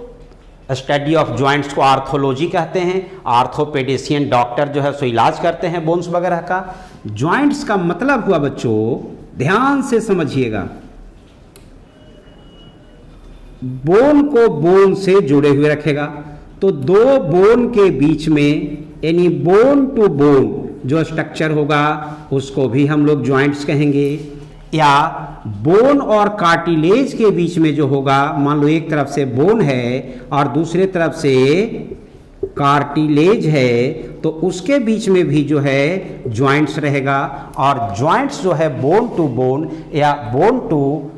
स्टडी ऑफ जॉइंट्स को आर्थोलॉजी कहते हैं। आर्थोपेडिशियन डॉक्टर जो है सो इलाज करते हैं बोन्स वगैरह का। जॉइंट्स का मतलब हुआ बच्चों, ध्यान से समझिएगा, बोन को बोन से जुड़े हुए रखेगा। तो दो बोन के बीच में यानी बोन टू बोन जो स्ट्रक्चर होगा उसको भी हम लोग जॉइंट्स कहेंगे। या बोन और कार्टिलेज के बीच में जो होगा, मान लो एक तरफ से बोन है और दूसरे तरफ से कार्टिलेज है, तो उसके बीच में भी जो है जॉइंट्स रहेगा। और जॉइंट्स जो है बोन टू बोन या बोन टू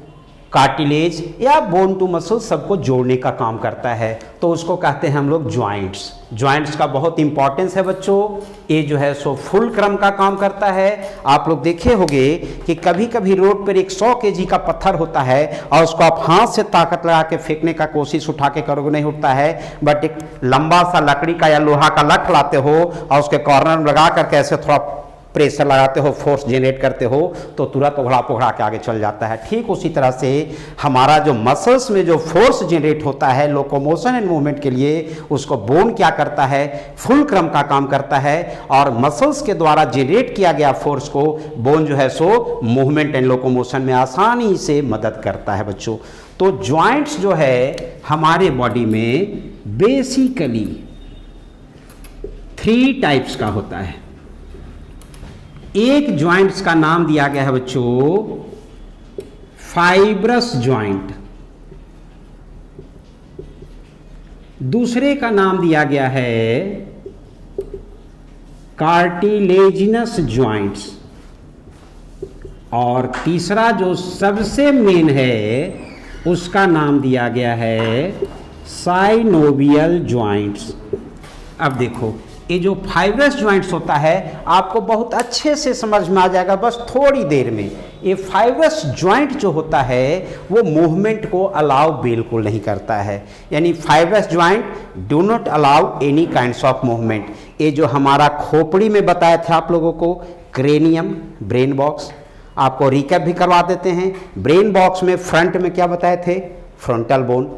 कार्टिलेज या बोन टू मसल सबको जोड़ने का काम करता है, तो उसको कहते हैं हम लोग जॉइंट्स। जॉइंट्स का बहुत इंपॉर्टेंस है बच्चों। ये जो है सो फुल क्रम का काम करता है। आप लोग देखे होंगे कि कभी कभी रोड पर एक 100 kg का पत्थर होता है और उसको आप हाथ से ताकत लगा के फेंकने का कोशिश उठा के करोगे नहीं उठता है, बट एक लंबा सा लकड़ी का या लोहा का लठ लाते हो और उसके कॉर्नर में लगा करके ऐसे थोड़ा प्रेशर लगाते हो, फोर्स जनरेट करते हो, तो तुरंत उघड़ा पुघड़ा के आगे चल जाता है। ठीक उसी तरह से हमारा जो मसल्स में जो फोर्स जनरेट होता है लोकोमोशन एंड मूवमेंट के लिए, उसको बोन क्या करता है, फुल क्रम का काम करता है। और मसल्स के द्वारा जनरेट किया गया फोर्स को बोन जो है सो मूवमेंट एंड लोकोमोशन में आसानी से मदद करता है बच्चों। तो जॉइंट्स जो है हमारे बॉडी में बेसिकली 3 टाइप्स का होता है। एक जॉइंट्स का नाम दिया गया है बच्चों फाइब्रस जॉइंट, दूसरे का नाम दिया गया है कार्टिलेजिनस जॉइंट्स, और तीसरा जो सबसे मेन है उसका नाम दिया गया है साइनोवियल जॉइंट्स। अब देखो, ये जो फाइब्रस जॉइंट्स होता है आपको बहुत अच्छे से समझ में आ जाएगा बस थोड़ी देर में। ये फाइब्रस जॉइंट जो होता है वो मूवमेंट को अलाउ बिल्कुल नहीं करता है, यानी fibrous joint do not allow any kinds of movement. ये जो हमारा खोपड़ी में बताया था आप लोगों को, क्रेनियम, ब्रेन बॉक्स, आपको रिकैप भी करवा देते हैं। ब्रेन बॉक्स में फ्रंट में क्या बताए थे, फ्रंटल बोन,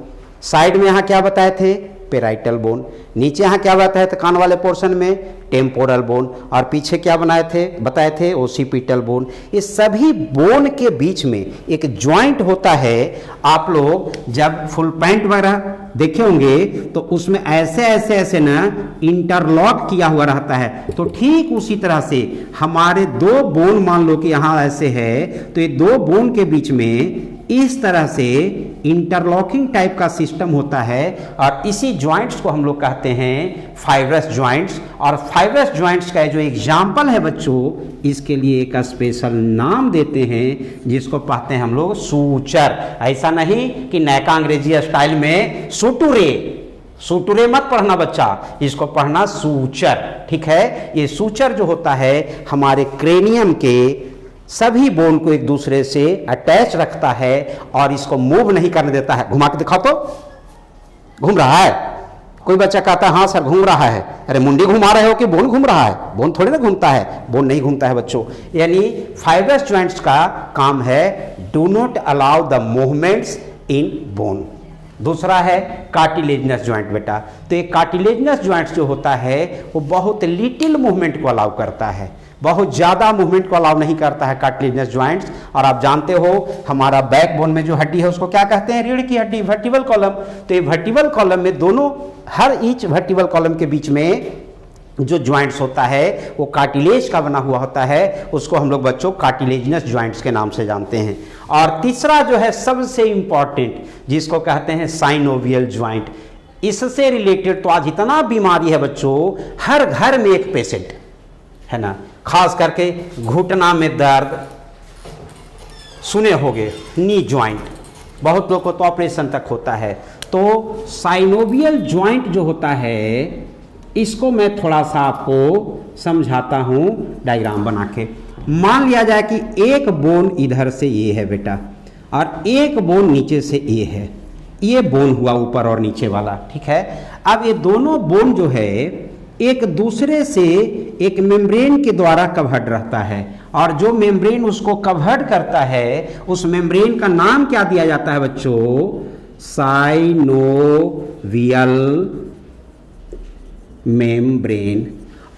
साइड में यहाँ क्या बताए थे, पेराइटल बोन, नीचे यहाँ क्या बताया था कान वाले पोर्शन में, टेम्पोरल बोन, और पीछे क्या बताए थे ओसिपिटल बोन। ये सभी बोन के बीच में एक जॉइंट होता है। आप लोग जब फुल पैंट वगैरह देखे होंगे तो उसमें ऐसे ना इंटरलॉक किया हुआ रहता है, तो ठीक उसी तरह से हमारे 2 बोन मान लो कि यहाँ ऐसे है, तो ये 2 बोन के बीच में इस तरह से इंटरलॉकिंग टाइप का सिस्टम होता है, और इसी जॉइंट्स को हम लोग कहते हैं फाइब्रस जॉइंट्स। और फाइब्रस जॉइंट्स का जो एग्जाम्पल है बच्चों, इसके लिए एक स्पेशल नाम देते हैं जिसको कहते हैं हम लोग सूचर। ऐसा नहीं कि नैका अंग्रेजी स्टाइल में सुटुरे मत पढ़ना बच्चा, इसको पढ़ना सूचर, ठीक है। ये सूचर जो होता है हमारे क्रेनियम के सभी बोन को एक दूसरे से अटैच रखता है और इसको मूव नहीं करने देता है। घुमा के दिखाओ तो, घूम रहा है? कोई बच्चा कहता है हाँ सर घूम रहा है। अरे मुंडी घुमा रहे हो कि बोन घूम रहा है? बोन थोड़ी ना घूमता है, बोन नहीं घूमता है बच्चों। यानी फाइब्रस जॉइंट्स का काम है do not allow the movements in bone. दूसरा है कार्टिलेजिनस जॉइंट बेटा। तो ये कार्टिलेजिनस जॉइंट्स जो होता है वो बहुत लिटिल मूवमेंट को अलाउ करता है, बहुत ज़्यादा मूवमेंट को अलाउ नहीं करता है कार्टिलेजिनस जॉइंट्स। और आप जानते हो हमारा बैकबोन में जो हड्डी है उसको क्या कहते हैं, रीढ़ की हड्डी, वर्टिबल कॉलम। तो ये वर्टिबल कॉलम में दोनों, हर ईच वर्टिबल कॉलम के बीच में जो जॉइंट्स होता है वो कार्टिलेज का बना हुआ होता है, उसको हम लोग बच्चों कार्टिलेजिनस जॉइंट्स के नाम से जानते हैं। और तीसरा जो है सबसे इंपॉर्टेंट, जिसको कहते हैं साइनोवियल जॉइंट। इससे रिलेटेड तो आज इतना बीमारी है बच्चों, हर घर में एक पेशेंट है ना, खास करके घुटना में दर्द, सुने होंगे नी जॉइंट, बहुत लोग को तो ऑपरेशन तक होता है। तो साइनोवियल जॉइंट जो होता है इसको मैं थोड़ा सा आपको समझाता हूं डायग्राम बना के। मान लिया जाए कि एक बोन इधर से ये है बेटा और एक बोन नीचे से ये है, ये बोन हुआ ऊपर और नीचे वाला, ठीक है। अब ये दोनों बोन जो है एक दूसरे से एक मेम्ब्रेन के द्वारा कवर्ड रहता है, और जो मेम्ब्रेन उसको कवर्ड करता है उस मेम्ब्रेन का नाम क्या दिया जाता है बच्चों? Synovial membrane.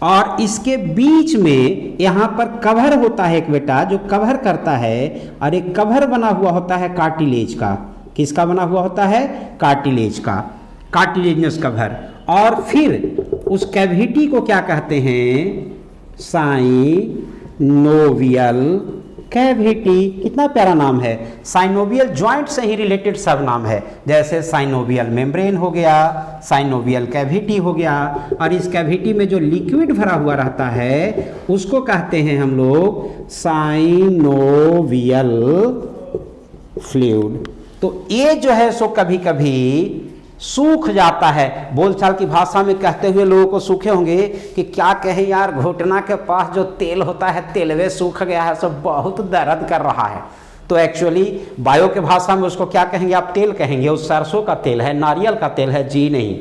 और इसके बीच में यहाँ पर कवर होता है एक बेटा, जो कवर करता है, और एक कवर बना हुआ होता है कार्टिलेज का। किसका बना हुआ होता है? कार्टिलेज का, कार्टिलेजनस कवर। और फिर उस कैविटी को क्या कहते हैं? Synovial cavity. कितना प्यारा नाम है। साइनोवियल ज्वाइंट से ही रिलेटेड सब नाम है, जैसे साइनोवियल मेम्ब्रेन हो गया, साइनोवियल कैविटी हो गया, और इस कैविटी में जो लिक्विड भरा हुआ रहता है उसको कहते हैं हम लोग साइनोवियल फ्लूइड। तो ये जो है सो कभी कभी सूख जाता है। बोलचाल की भाषा में कहते हुए लोगों को सूखे होंगे कि क्या कहें यार, घुटना के पास जो तेल होता है तेलवे सूख गया है, सब बहुत दर्द कर रहा है। तो एक्चुअली बायो के भाषा में उसको क्या कहेंगे आप? तेल कहेंगे। उस सरसों का तेल है, नारियल का तेल है? जी नहीं,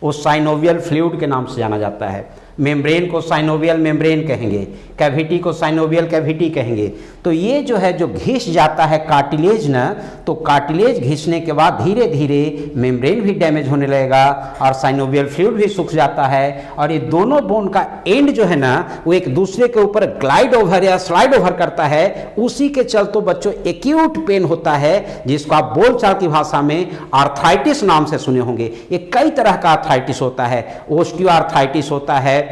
उस साइनोवियल फ्लूइड के नाम से जाना जाता है। मेम्ब्रेन को साइनोवियल मेम्ब्रेन कहेंगे, कैविटी को साइनोवियल कैविटी कहेंगे। तो ये जो है जो घिस जाता है कार्टिलेज न, तो कार्टिलेज घिसने के बाद धीरे धीरे मेम्ब्रेन भी डैमेज होने लगेगा और साइनोवियल फ्लूइड भी सूख जाता है, और ये दोनों बोन का एंड जो है ना वो एक दूसरे के ऊपर ग्लाइड ओवर या स्लाइड ओवर करता है। उसी के चलते बच्चों एक्यूट पेन होता है, जिसको आप बोलचाल की भाषा में आर्थराइटिस नाम से सुने होंगे। ये कई तरह का आर्थराइटिस होता है, ओस्टियो आर्थराइटिस होता है,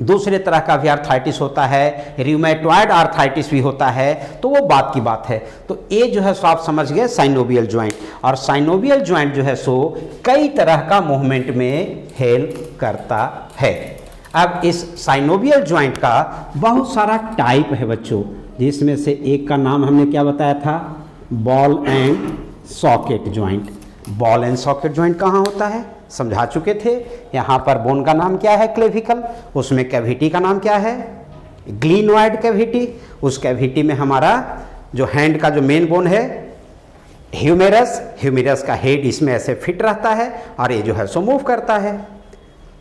दूसरे तरह का भी आर्थराइटिस होता है, रियूमेटॉइड आर्थराइटिस भी होता है। तो वो बात की बात है। तो ये जो है सो आप समझ गए साइनोवियल ज्वाइंट। और साइनोवियल ज्वाइंट जो है सो कई तरह का मूवमेंट में हेल्प करता है। अब इस साइनोवियल ज्वाइंट का बहुत सारा टाइप है बच्चों, जिसमें से एक का नाम हमने क्या बताया था? Ball and socket joint. Ball and socket joint कहाँ होता है समझा चुके थे। यहाँ पर बोन का नाम क्या है? क्लेविकल। उसमें कैविटी का नाम क्या है? Glenoid cavity. उस कैविटी में हमारा जो हैंड का जो मेन बोन है ह्यूमेरस, ह्यूमेरस का हेड इसमें ऐसे फिट रहता है और ये जो है सो मूव करता है।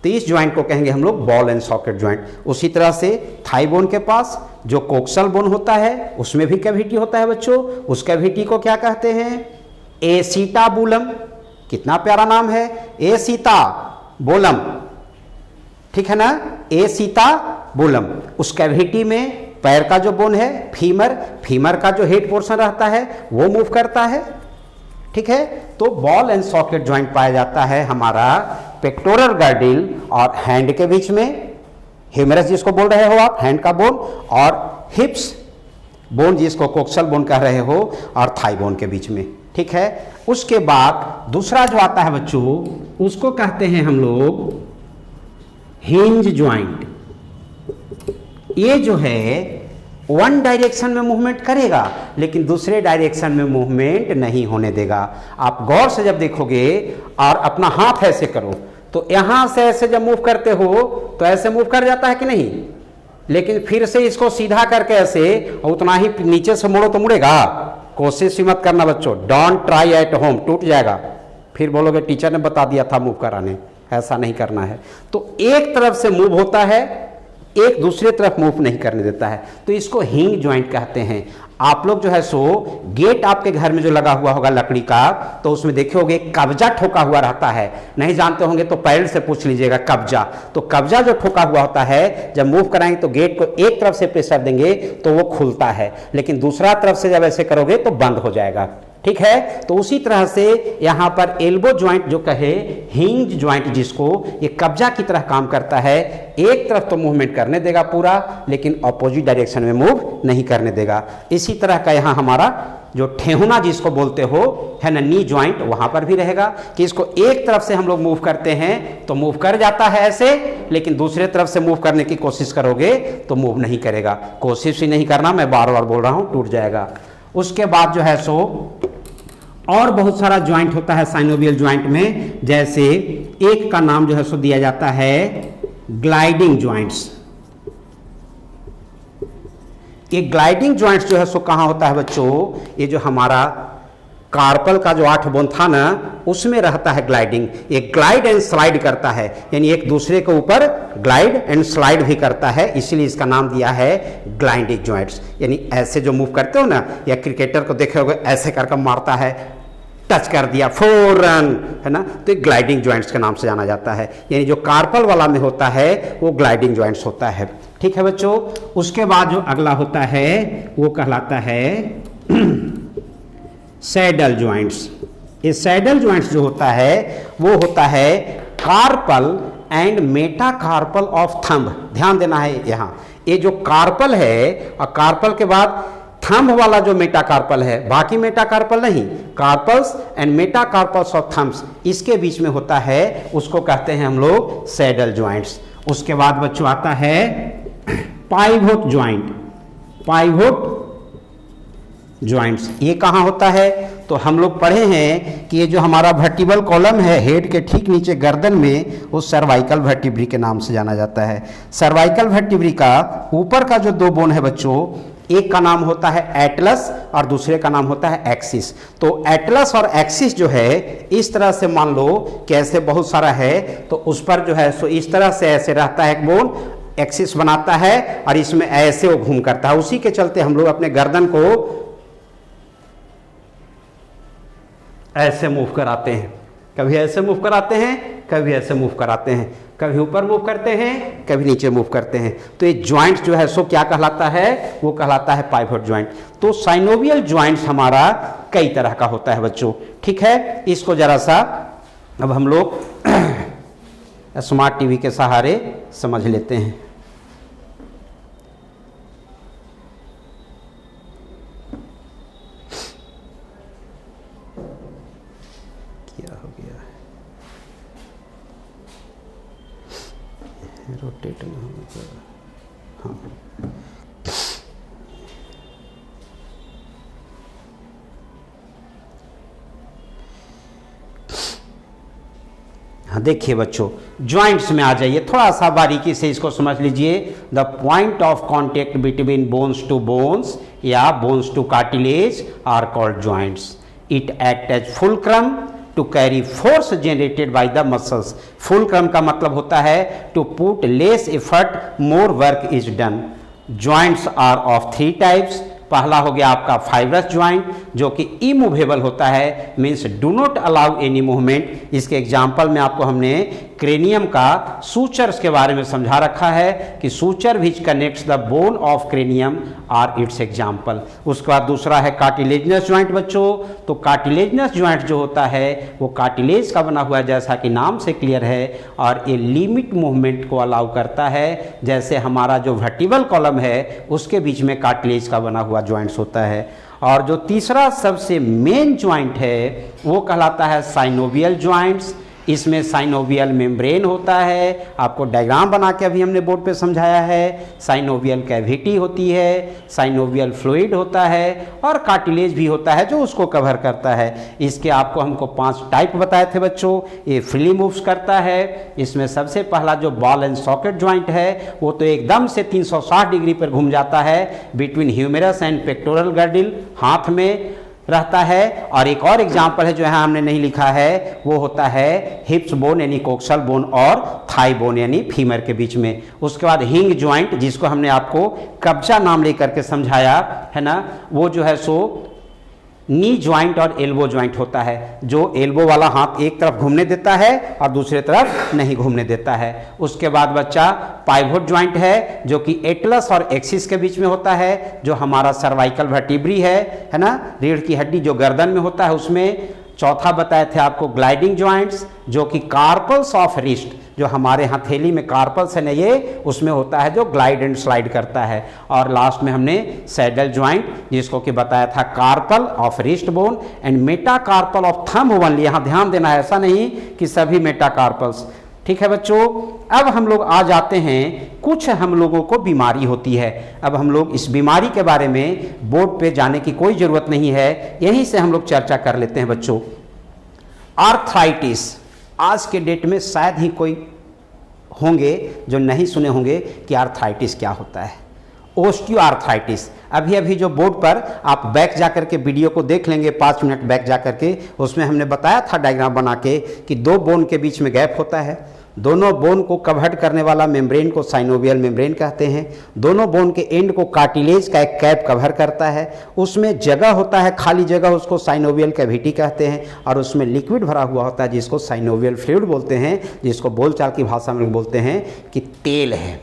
तो इस ज्वाइंट को कहेंगे हम लोग बॉल एंड सॉकेट ज्वाइंट। उसी तरह से थाई बोन के पास जो कोक्सल बोन होता है उसमें भी कैविटी होता है बच्चों। उस कैविटी को क्या कहते हैं? एसिटाबुलम। कितना प्यारा नाम है, एसिटाबुलम। ठीक है ना, एसिटाबुलम। उस कैविटी में पैर का जो बोन है फीमर, फीमर का जो हेड पोर्शन रहता है वो मूव करता है। ठीक है, तो बॉल एंड सॉकेट ज्वाइंट पाया जाता है हमारा पेक्टोरल गर्डिल और हैंड के बीच में। ह्यूमेरस जिसको बोल रहे हो आप, हैंड का बोन, और हिप्स बोन जिसको कोक्सल बोन कह रहे हो, और थाई बोन के बीच में। ठीक है, उसके बाद दूसरा जो आता है बच्चों उसको कहते हैं हम लोग हिंज ज्वाइंट। ये जो है वन डायरेक्शन में मूवमेंट करेगा लेकिन दूसरे डायरेक्शन में मूवमेंट नहीं होने देगा। आप गौर से जब देखोगे और अपना हाथ ऐसे करो तो यहां से ऐसे जब मूव करते हो तो ऐसे मूव कर जाता है कि नहीं, लेकिन फिर से इसको सीधा करके ऐसे उतना ही नीचे से मोड़ो तो मुड़ेगा। कोशिश ही मत करना बच्चों, डोंट ट्राई एट होम, टूट जाएगा। फिर बोलोगे टीचर ने बता दिया था मूव कराने, ऐसा नहीं करना है। तो एक तरफ से मूव होता है, एक दूसरे तरफ मूव नहीं करने देता है, तो इसको हिंग ज्वाइंट कहते हैं। आप लोग जो है सो गेट आपके घर में जो लगा हुआ होगा लकड़ी का, तो उसमें देखे होगे कब्जा ठोका हुआ रहता है। नहीं जानते होंगे तो पैर से पूछ लीजिएगा कब्जा। तो कब्जा जो ठोका हुआ होता है, जब मूव कराएंगे तो गेट को एक तरफ से प्रेशर देंगे तो वो खुलता है, लेकिन दूसरा तरफ से जब ऐसे करोगे तो बंद हो जाएगा। ठीक है, तो उसी तरह से यहाँ पर एल्बो ज्वाइंट जो कहे हिंज ज्वाइंट, जिसको ये कब्जा की तरह काम करता है। एक तरफ तो मूवमेंट करने देगा पूरा, लेकिन अपोजिट डायरेक्शन में मूव नहीं करने देगा। इसी तरह का यहाँ हमारा जो ठेहुना जिसको बोलते हो है ना, नी ज्वाइंट, वहाँ पर भी रहेगा कि इसको एक तरफ से हम लोग मूव करते हैं तो मूव कर जाता है ऐसे, लेकिन दूसरे तरफ से मूव करने की कोशिश करोगे तो मूव नहीं करेगा। कोशिश ही नहीं करना, मैं बार बार बोल रहा हूँ, टूट जाएगा। उसके बाद जो है सो और बहुत सारा ज्वाइंट होता है साइनोवियल ज्वाइंट में, जैसे एक का नाम जो है सो दिया जाता है ग्लाइडिंग ज्वाइंट्स। ये ग्लाइडिंग ज्वाइंट्स जो है सो कहाँ होता है बच्चों? ये जो हमारा कार्पल का जो 8 बोन था ना, उसमें रहता है ग्लाइडिंग। ये ग्लाइड एंड स्लाइड करता है, यानी एक दूसरे के ऊपर ग्लाइड एंड स्लाइड भी करता है, इसलिए इसका नाम दिया है ग्लाइडिंग जॉइंट्स। यानी ऐसे जो मूव करते हो ना, या क्रिकेटर को देखे होगे ऐसे करके मारता है, टच कर दिया 4 रन, है ना, तो एक ग्लाइडिंग जॉइंट्स के नाम से जाना जाता है। यानी जो कार्पल वाला में होता है वो ग्लाइडिंग जॉइंट्स होता है। ठीक है बच्चों। उसके बाद जो अगला होता है वो कहलाता है सैडल जॉइंट्स। ये सैडल जॉइंट्स जो होता है वो होता है carpal and metacarpal of thumb. ध्यान देना है यहाँ, ये जो कार्पल है और कार्पल के बाद थंब वाला जो मेटाकार्पल है, बाकी मेटाकार्पल नहीं, carpals and metacarpals of thumbs, इसके बीच में होता है, उसको कहते हैं हम लोग सैडल जॉइंट्स। उसके बाद बच्चों आता है पाइवोट जॉइंट। पाइवोट जॉइंट्स ये कहाँ होता है? तो हम लोग पढ़े हैं कि ये जो हमारा वर्टिब्रल कॉलम है हेड के ठीक नीचे गर्दन में, वो सर्वाइकल वर्टिब्री के नाम से जाना जाता है। सर्वाइकल वर्टिब्री का ऊपर का जो 2 बोन है बच्चों, एक का नाम होता है एटलस और दूसरे का नाम होता है एक्सिस। तो एटलस और एक्सिस जो है, इस तरह से मान लो कि ऐसे बहुत सारा है, तो उस पर जो है सो इस तरह से ऐसे रहता है एक बोन, एक्सिस बनाता है और इसमें ऐसे वो घूम करता है। उसी के चलते हम लोग अपने गर्दन को ऐसे मूव कराते हैं, कभी ऐसे मूव कराते हैं, कभी ऐसे मूव कराते हैं, कभी ऊपर मूव करते हैं, कभी नीचे मूव करते हैं। तो ये जॉइंट जो है सो क्या कहलाता है? वो कहलाता है पाइवोट जॉइंट। तो साइनोवियल जॉइंट्स हमारा कई तरह का होता है बच्चों। ठीक है, इसको जरा सा अब हम लोग स्मार्ट टीवी के सहारे समझ लेते हैं। क्या हो गया है? रोटेट नहीं होगा। हाँ, हाँ देखिए बच्चों, जॉइंट्स में आ जाइए, थोड़ा सा बारीकी से इसको समझ लीजिए। The point of contact between bones to bones या bones to cartilage are called joints. It act as fulcrum to carry force generated by the muscles. Fulcrum का मतलब होता है to put less effort more work is done. Joints are of 3 types. पहला हो गया आपका फाइब्रस ज्वाइंट, जो कि इमूवेबल होता है, means do not allow any movement. इसके एग्जाम्पल में आपको हमने क्रेनियम का सूचर्स के बारे में समझा रखा है कि suture which connects the bone of cranium are its example. उसके बाद दूसरा है कार्टिलेजनस ज्वाइंट बच्चों। तो कार्टिलेजनस ज्वाइंट जो होता है वो कार्टिलेज का बना हुआ है, जैसा कि नाम से क्लियर है, और ये लिमिट मूवमेंट को अलाउ करता है। जैसे हमारा जो वर्टिब्रल कॉलम है उसके बीच में कार्टिलेज का बना हुआ ज्वाइंट्स होता है। और जो तीसरा सबसे मेन ज्वाइंट है वो कहलाता है साइनोवियल ज्वाइंट्स। इसमें साइनोवियल मेम्ब्रेन होता है, आपको डायग्राम बना के अभी हमने बोर्ड पे समझाया है। साइनोवियल कैविटी होती है, साइनोवियल फ्लूइड होता है, और कार्टिलेज भी होता है जो उसको कवर करता है। इसके आपको हमको 5 टाइप बताए थे बच्चों। ये फ्रीली मूव्स करता है। इसमें सबसे पहला जो बॉल एंड सॉकेट ज्वाइंट है वो तो एकदम से 360 डिग्री पर घूम जाता है, बिटवीन ह्यूमेरस एंड पेक्टोरल गर्डिल, हाथ में रहता है। और एक और एग्जाम्पल है जो यहाँ हमने नहीं लिखा है, वो होता है हिप्स बोन यानी कोक्सल बोन और थाई बोन यानी फीमर के बीच में। उसके बाद हिंग ज्वाइंट, जिसको हमने आपको कब्जा नाम लेकर के समझाया है ना, वो जो है सो नी ज्वाइंट और एल्बो ज्वाइंट होता है। जो एल्बो वाला हाथ एक तरफ घूमने देता है और दूसरे तरफ नहीं घूमने देता है। उसके बाद बच्चा पाइवोट ज्वाइंट है, जो कि एटलस और एक्सिस के बीच में होता है, जो हमारा सर्वाइकल वर्टिब्री है ना, रीढ़ की हड्डी जो गर्दन में होता है उसमें। चौथा बताए थे आपको ग्लाइडिंग ज्वाइंट्स, जो कि कार्पल्स ऑफ रिस्ट, जो हमारे हथेली में कार्पल्स है ना ये, उसमें होता है जो ग्लाइड एंड स्लाइड करता है। और लास्ट में हमने सैडल ज्वाइंट, जिसको कि बताया था carpal of wrist bone and metacarpal of thumb only. यहाँ ध्यान देना है, ऐसा नहीं कि सभी मेटाकार्पल्स। ठीक है बच्चों, अब हम लोग आ जाते हैं, कुछ हम लोगों को बीमारी होती है। अब हम लोग इस बीमारी के बारे में बोर्ड पे जाने की कोई ज़रूरत नहीं है, यहीं से हम लोग चर्चा कर लेते हैं बच्चों। आर्थराइटिस, आज के डेट में शायद ही कोई होंगे जो नहीं सुने होंगे कि आर्थराइटिस क्या होता है। ओस्टियोआर्थराइटिस। अभी अभी जो बोर्ड पर आप बैक जाकर के वीडियो को देख लेंगे, 5 मिनट बैक जाकर के, उसमें हमने बताया था डायग्राम बना के कि दो बोन के बीच में गैप होता है, दोनों बोन को कवर्ड करने वाला मेम्ब्रेन को साइनोवियल मेम्ब्रेन कहते हैं, दोनों बोन के एंड को कार्टिलेज का एक कैप कवर करता है, उसमें जगह होता है खाली जगह, उसको साइनोवियल कैविटी कहते हैं, और उसमें लिक्विड भरा हुआ होता है जिसको साइनोवियल फ्लूइड बोलते हैं, जिसको बोलचाल की भाषा में बोलते हैं कि तेल है,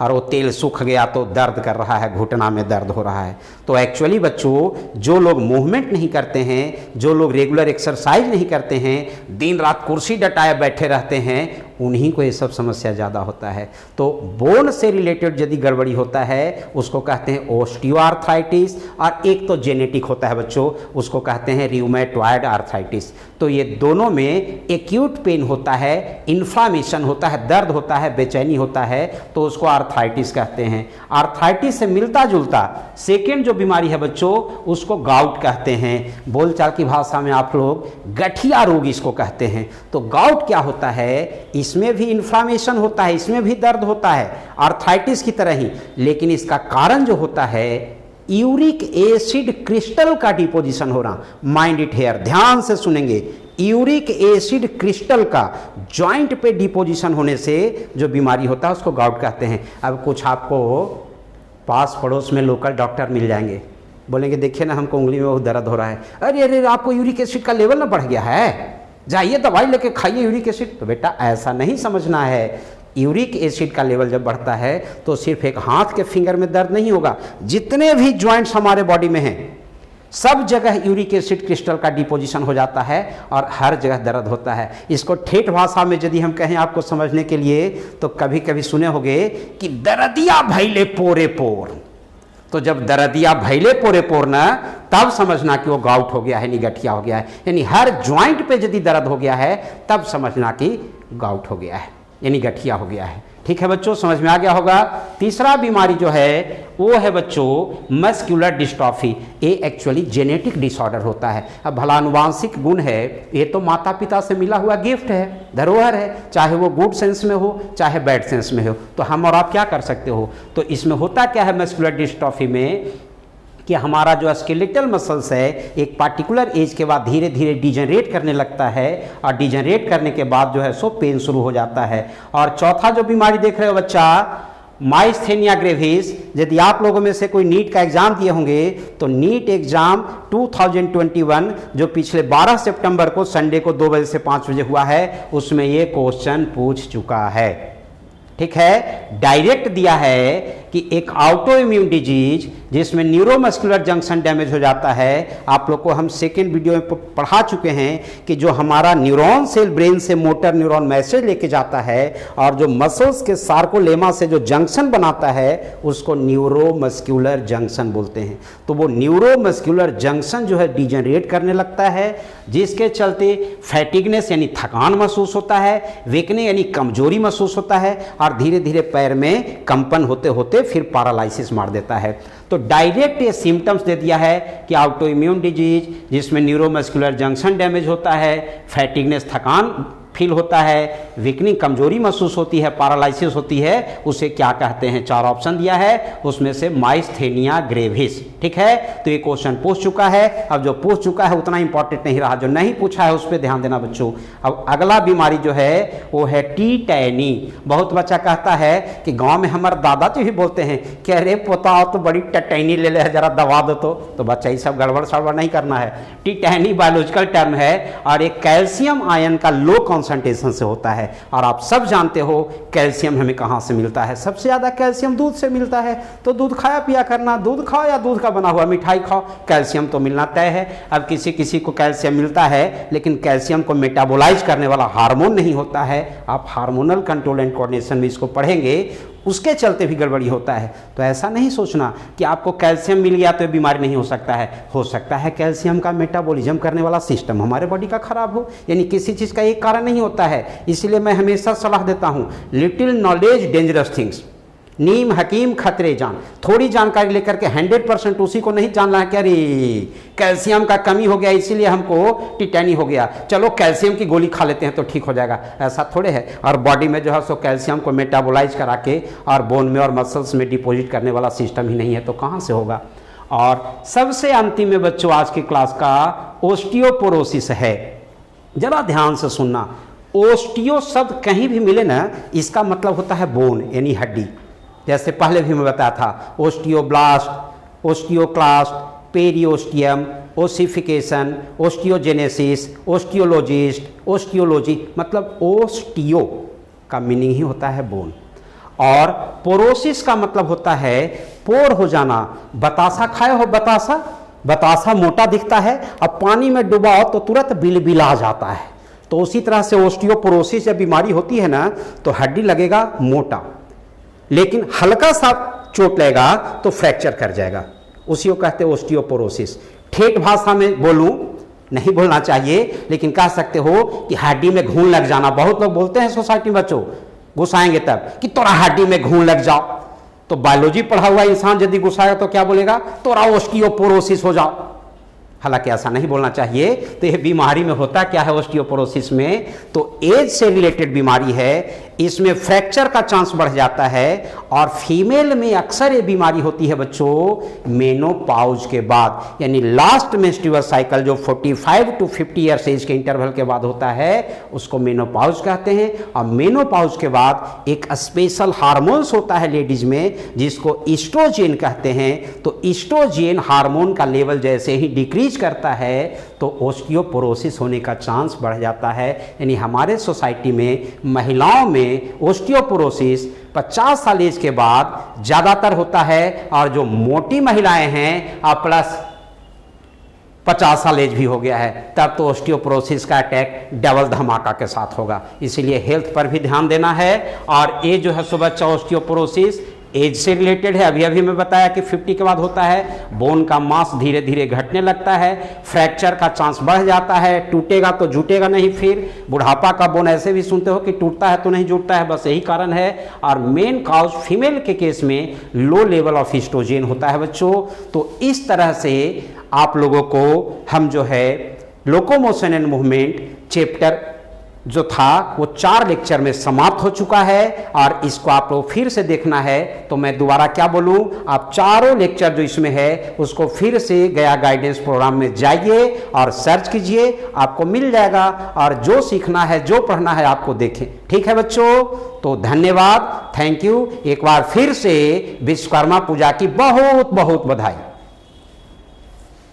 और वो तेल सूख गया तो दर्द कर रहा है, घुटना में दर्द हो रहा है। तो एक्चुअली बच्चों, जो लोग मूवमेंट नहीं करते हैं, जो लोग रेगुलर एक्सरसाइज नहीं करते हैं, दिन रात कुर्सी डटाए बैठे रहते हैं, उन्हीं को ये सब समस्या ज़्यादा होता है। तो बोन से रिलेटेड यदि गड़बड़ी होता है उसको कहते हैं ओस्टियोआर्थराइटिस, और एक तो जेनेटिक होता है बच्चों, उसको कहते हैं रियूमेटॉयड आर्थराइटिस। तो ये दोनों में एक्यूट पेन होता है, इन्फ्लामेशन होता है, दर्द होता है, बेचैनी होता है, तो उसको आर्थराइटिस कहते हैं। आर्थराइटिस से मिलता जुलता सेकेंड जो बीमारी है बच्चों, उसको गाउट कहते हैं, बोलचाल की भाषा में आप लोग गठिया रोग इसको कहते हैं। तो गाउट क्या होता है, इसमें भी इन्फ्लामेशन होता है, इसमें भी दर्द होता है, आर्थराइटिस की तरह ही, लेकिन इसका कारण जो होता है यूरिक एसिड क्रिस्टल का डिपोजिशन हो रहा। माइंड इट हेयर, ध्यान से सुनेंगे, यूरिक एसिड क्रिस्टल का जॉइंट पे डिपोजिशन होने से जो बीमारी होता है उसको गाउट कहते हैं। अब कुछ आपको पास पड़ोस में लोकल डॉक्टर मिल जाएंगे, बोलेंगे देखिए ना हमको उंगली में बहुत दर्द हो रहा है, अरे अरे आपको यूरिक एसिड का लेवल ना बढ़ गया है, जाइए दवाई लेके खाइए यूरिक एसिड। तो बेटा ऐसा नहीं समझना है, यूरिक एसिड का लेवल जब बढ़ता है तो सिर्फ एक हाथ के फिंगर में दर्द नहीं होगा, जितने भी जॉइंट्स हमारे बॉडी में हैं सब जगह यूरिक एसिड क्रिस्टल का डिपोजिशन हो जाता है और हर जगह दर्द होता है। इसको ठेठ भाषा में यदि हम कहें आपको समझने के लिए, तो कभी कभी सुने होंगे कि दर्दिया भैले पोरे पोर। तो जब दर्दिया भैले पोरे पोर ना, तब समझना कि वो गाउट हो गया है, यानी गठिया हो गया है, यानी हर ज्वाइंट पे यदि दर्द हो गया है तब समझना कि गाउट हो गया है, यानी गठिया हो गया है। ठीक है बच्चों, समझ में आ गया होगा। तीसरा बीमारी जो है वो है बच्चों मस्कुलर डिस्ट्रॉफी। ये एक्चुअली जेनेटिक डिसऑर्डर होता है। अब भला अनुवांशिक गुण है, ये तो माता पिता से मिला हुआ गिफ्ट है, धरोहर है, चाहे वो गुड सेंस में हो चाहे बैड सेंस में हो, तो हम और आप क्या कर सकते हो। तो इसमें होता क्या है मस्कुलर डिस्ट्रॉफी में कि हमारा जो स्केलेटल मसल्स है एक पार्टिकुलर एज के बाद धीरे धीरे डिजनरेट करने लगता है, और डिजनरेट करने के बाद जो है सो पेन शुरू हो जाता है। और चौथा जो बीमारी देख रहे हो बच्चा, माइस्थेनिया ग्रेविस। यदि आप लोगों में से कोई नीट का एग्जाम दिए होंगे तो नीट एग्जाम 2021 जो पिछले 12 सितंबर को संडे को 2 बजे से 5 बजे हुआ है, उसमें ये क्वेश्चन पूछ चुका है। ठीक है, डायरेक्ट दिया है कि एक ऑटो इम्यून डिजीज जिसमें न्यूरोमस्कुलर जंक्शन डैमेज हो जाता है। आप लोग को हम सेकेंड वीडियो में पढ़ा चुके हैं कि जो हमारा न्यूरॉन सेल ब्रेन से मोटर न्यूरॉन मैसेज लेके जाता है और जो मसल्स के सार्कोलेमा से जो जंक्शन बनाता है उसको न्यूरोमस्कुलर जंक्शन बोलते हैं। तो वो न्यूरोमस्कुलर जंक्शन जो है डिजनरेट करने लगता है, जिसके चलते फैटिगनेस यानी थकान महसूस होता है, वीकनेस यानी कमजोरी महसूस होता है, और धीरे धीरे पैर में कंपन होते होते फिर पैरालिसिस मार देता है। तो डायरेक्ट ये सिम्टम्स दे दिया है कि ऑटो इम्यून डिजीज जिसमें न्यूरोमस्कुलर जंक्शन डैमेज होता है, फैटिगनेस थकान फील होता है, वीकनिंग कमजोरी महसूस होती है, पैरालिसिस होती है, उसे क्या कहते हैं। 4 ऑप्शन दिया है, उसमें से माइस्थेनिया ग्रेविस। ठीक है, तो ये क्वेश्चन पूछ चुका है। अब जो पूछ चुका है उतना इंपॉर्टेंट नहीं रहा, जो नहीं पूछा है उस पर ध्यान देना बच्चों। अब अगला बीमारी जो है वो है टीटैनी। बहुत बच्चा कहता है कि गांव में हमारे दादाजी भी बोलते हैं कि अरे पोता तो बड़ी टटैनी ले ले, जरा दबा दो। तो बच्चा ये सब गड़बड़ सड़बड़ नहीं करना है। टीटैनी बायोलॉजिकल टर्म है और एक कैल्शियम आयन का लो कॉन्सेंट्रेशन से होता है। और आप सब जानते हो कैल्शियम हमें कहाँ से मिलता है, सबसे ज़्यादा कैल्शियम दूध से मिलता है। तो दूध खाया पिया करना, दूध खाओ या दूध का बना हुआ मिठाई खाओ, कैल्शियम तो मिलना तय है। अब किसी किसी को कैल्शियम मिलता है, लेकिन कैल्शियम को मेटाबोलाइज करने वाला हार्मोन नहीं होता है। आप हार्मोनल कंट्रोल एंड कोऑर्डिनेशन में इसको पढ़ेंगे, उसके चलते भी गड़बड़ी होता है। तो ऐसा नहीं सोचना कि आपको कैल्शियम मिल गया तो ये बीमारी नहीं हो सकता है। हो सकता है कैल्शियम का मेटाबॉलिज्म करने वाला सिस्टम हमारे बॉडी का खराब हो, यानी किसी चीज़ का एक कारण नहीं होता है। इसलिए मैं हमेशा सलाह देता हूँ, लिटिल नॉलेज डेंजरस थिंग्स। नीम हकीम खतरे जान। थोड़ी जानकारी लेकर के 100% उसी को नहीं जानना है कि अरे कैल्शियम का कमी हो गया इसीलिए हमको टिटैनी हो गया, चलो कैल्शियम की गोली खा लेते हैं तो ठीक हो जाएगा, ऐसा थोड़े है। और बॉडी में जो है सो कैल्शियम को मेटाबोलाइज करा के और बोन में और मसल्स में डिपॉजिट करने वाला सिस्टम ही नहीं है तो कहाँ से होगा। और सबसे अंतिम में बच्चों आज की क्लास का ओस्टियोपोरोसिस है। जरा ध्यान से सुनना, ओस्टियो शब्द कहीं भी मिले ना इसका मतलब होता है बोन यानी हड्डी। जैसे पहले भी मैं बताया था osteoblast, osteoclast, periosteum, ossification, osteogenesis, osteologist, osteology, मतलब ओस्टियो का मीनिंग ही होता है बोन। और पोरोसिस का मतलब होता है पोर हो जाना। बतासा खाए हो, बतासा, बतासा मोटा दिखता है, अब पानी में डुबाओ तो तुरंत बिलबिला जाता है। तो उसी तरह से ओस्टियोपोरोसिस जब बीमारी होती है ना तो हड्डी लगेगा मोटा, लेकिन हल्का सा चोट लगेगा तो फ्रैक्चर कर जाएगा, उसी को कहते हैं ओस्टियोपोरोसिस। ठेठ भाषा में बोलूं, नहीं बोलना चाहिए, लेकिन कह सकते हो कि हड्डी में घून लग जाना। बहुत लोग बोलते हैं सोसाइटी में बच्चों, गुस्साएंगे तब कि तोरा हड्डी में घून लग जाओ। तो बायोलॉजी पढ़ा हुआ इंसान यदि गुस्साएगा तो क्या बोलेगा, तोरा ओस्टियोपोरोसिस हो जाओ। हालांकि ऐसा नहीं बोलना चाहिए। तो यह बीमारी में होता क्या है ओस्टियोपोरोसिस में, तो एज से रिलेटेड बीमारी है, इसमें फ्रैक्चर का चांस बढ़ जाता है। और फीमेल में अक्सर ये बीमारी होती है बच्चों मेनोपॉज के बाद, यानी लास्ट मेंस्ट्रुअल साइकिल जो 45 to 50 ईयर्स एज के इंटरवल के बाद होता है उसको मेनोपॉज कहते हैं। और मेनोपॉज के बाद एक स्पेशल हार्मोन्स होता है लेडीज में जिसको ईस्ट्रोजेन कहते हैं। तो ईस्ट्रोजेन हार्मोन का लेवल जैसे ही डिक्रीज करता है तो ओस्टियोपोरोसिस होने का चांस बढ़ जाता है। यानी हमारे सोसाइटी में महिलाओं में ओस्टियोपोरोसिस 50 साल एज के बाद ज्यादातर होता है, और जो मोटी महिलाएं हैं और प्लस 50 साल एज भी हो गया है तब तो ओस्टियोपोरोसिस का अटैक डबल धमाका के साथ होगा। इसीलिए हेल्थ पर भी ध्यान देना है। और ये जो है सो बच्चा ओस्टियोपोरोसिस एज से रिलेटेड है। अभी अभी मैं बताया कि 50 के बाद होता है, बोन का मास धीरे धीरे घटने लगता है, फ्रैक्चर का चांस बढ़ जाता है, टूटेगा तो जुटेगा नहीं। फिर बुढ़ापा का बोन ऐसे भी सुनते हो कि टूटता है तो नहीं जुटता है, बस यही कारण है। और मेन कॉज फीमेल के केस में लो लेवल ऑफ ईस्ट्रोजेन होता है बच्चों। तो इस तरह से आप लोगों को हम जो है लोकोमोशन एंड मूवमेंट चैप्टर जो था वो 4 लेक्चर में समाप्त हो चुका है। और इसको आप लोग फिर से देखना है तो मैं दोबारा क्या बोलूं, आप चारों लेक्चर जो इसमें है उसको फिर से गया गाइडेंस प्रोग्राम में जाइए और सर्च कीजिए, आपको मिल जाएगा। और जो सीखना है जो पढ़ना है आपको देखें। ठीक है बच्चों, तो धन्यवाद, थैंक यू। एक बार फिर से विश्वकर्मा पूजा की बहुत बहुत बधाई।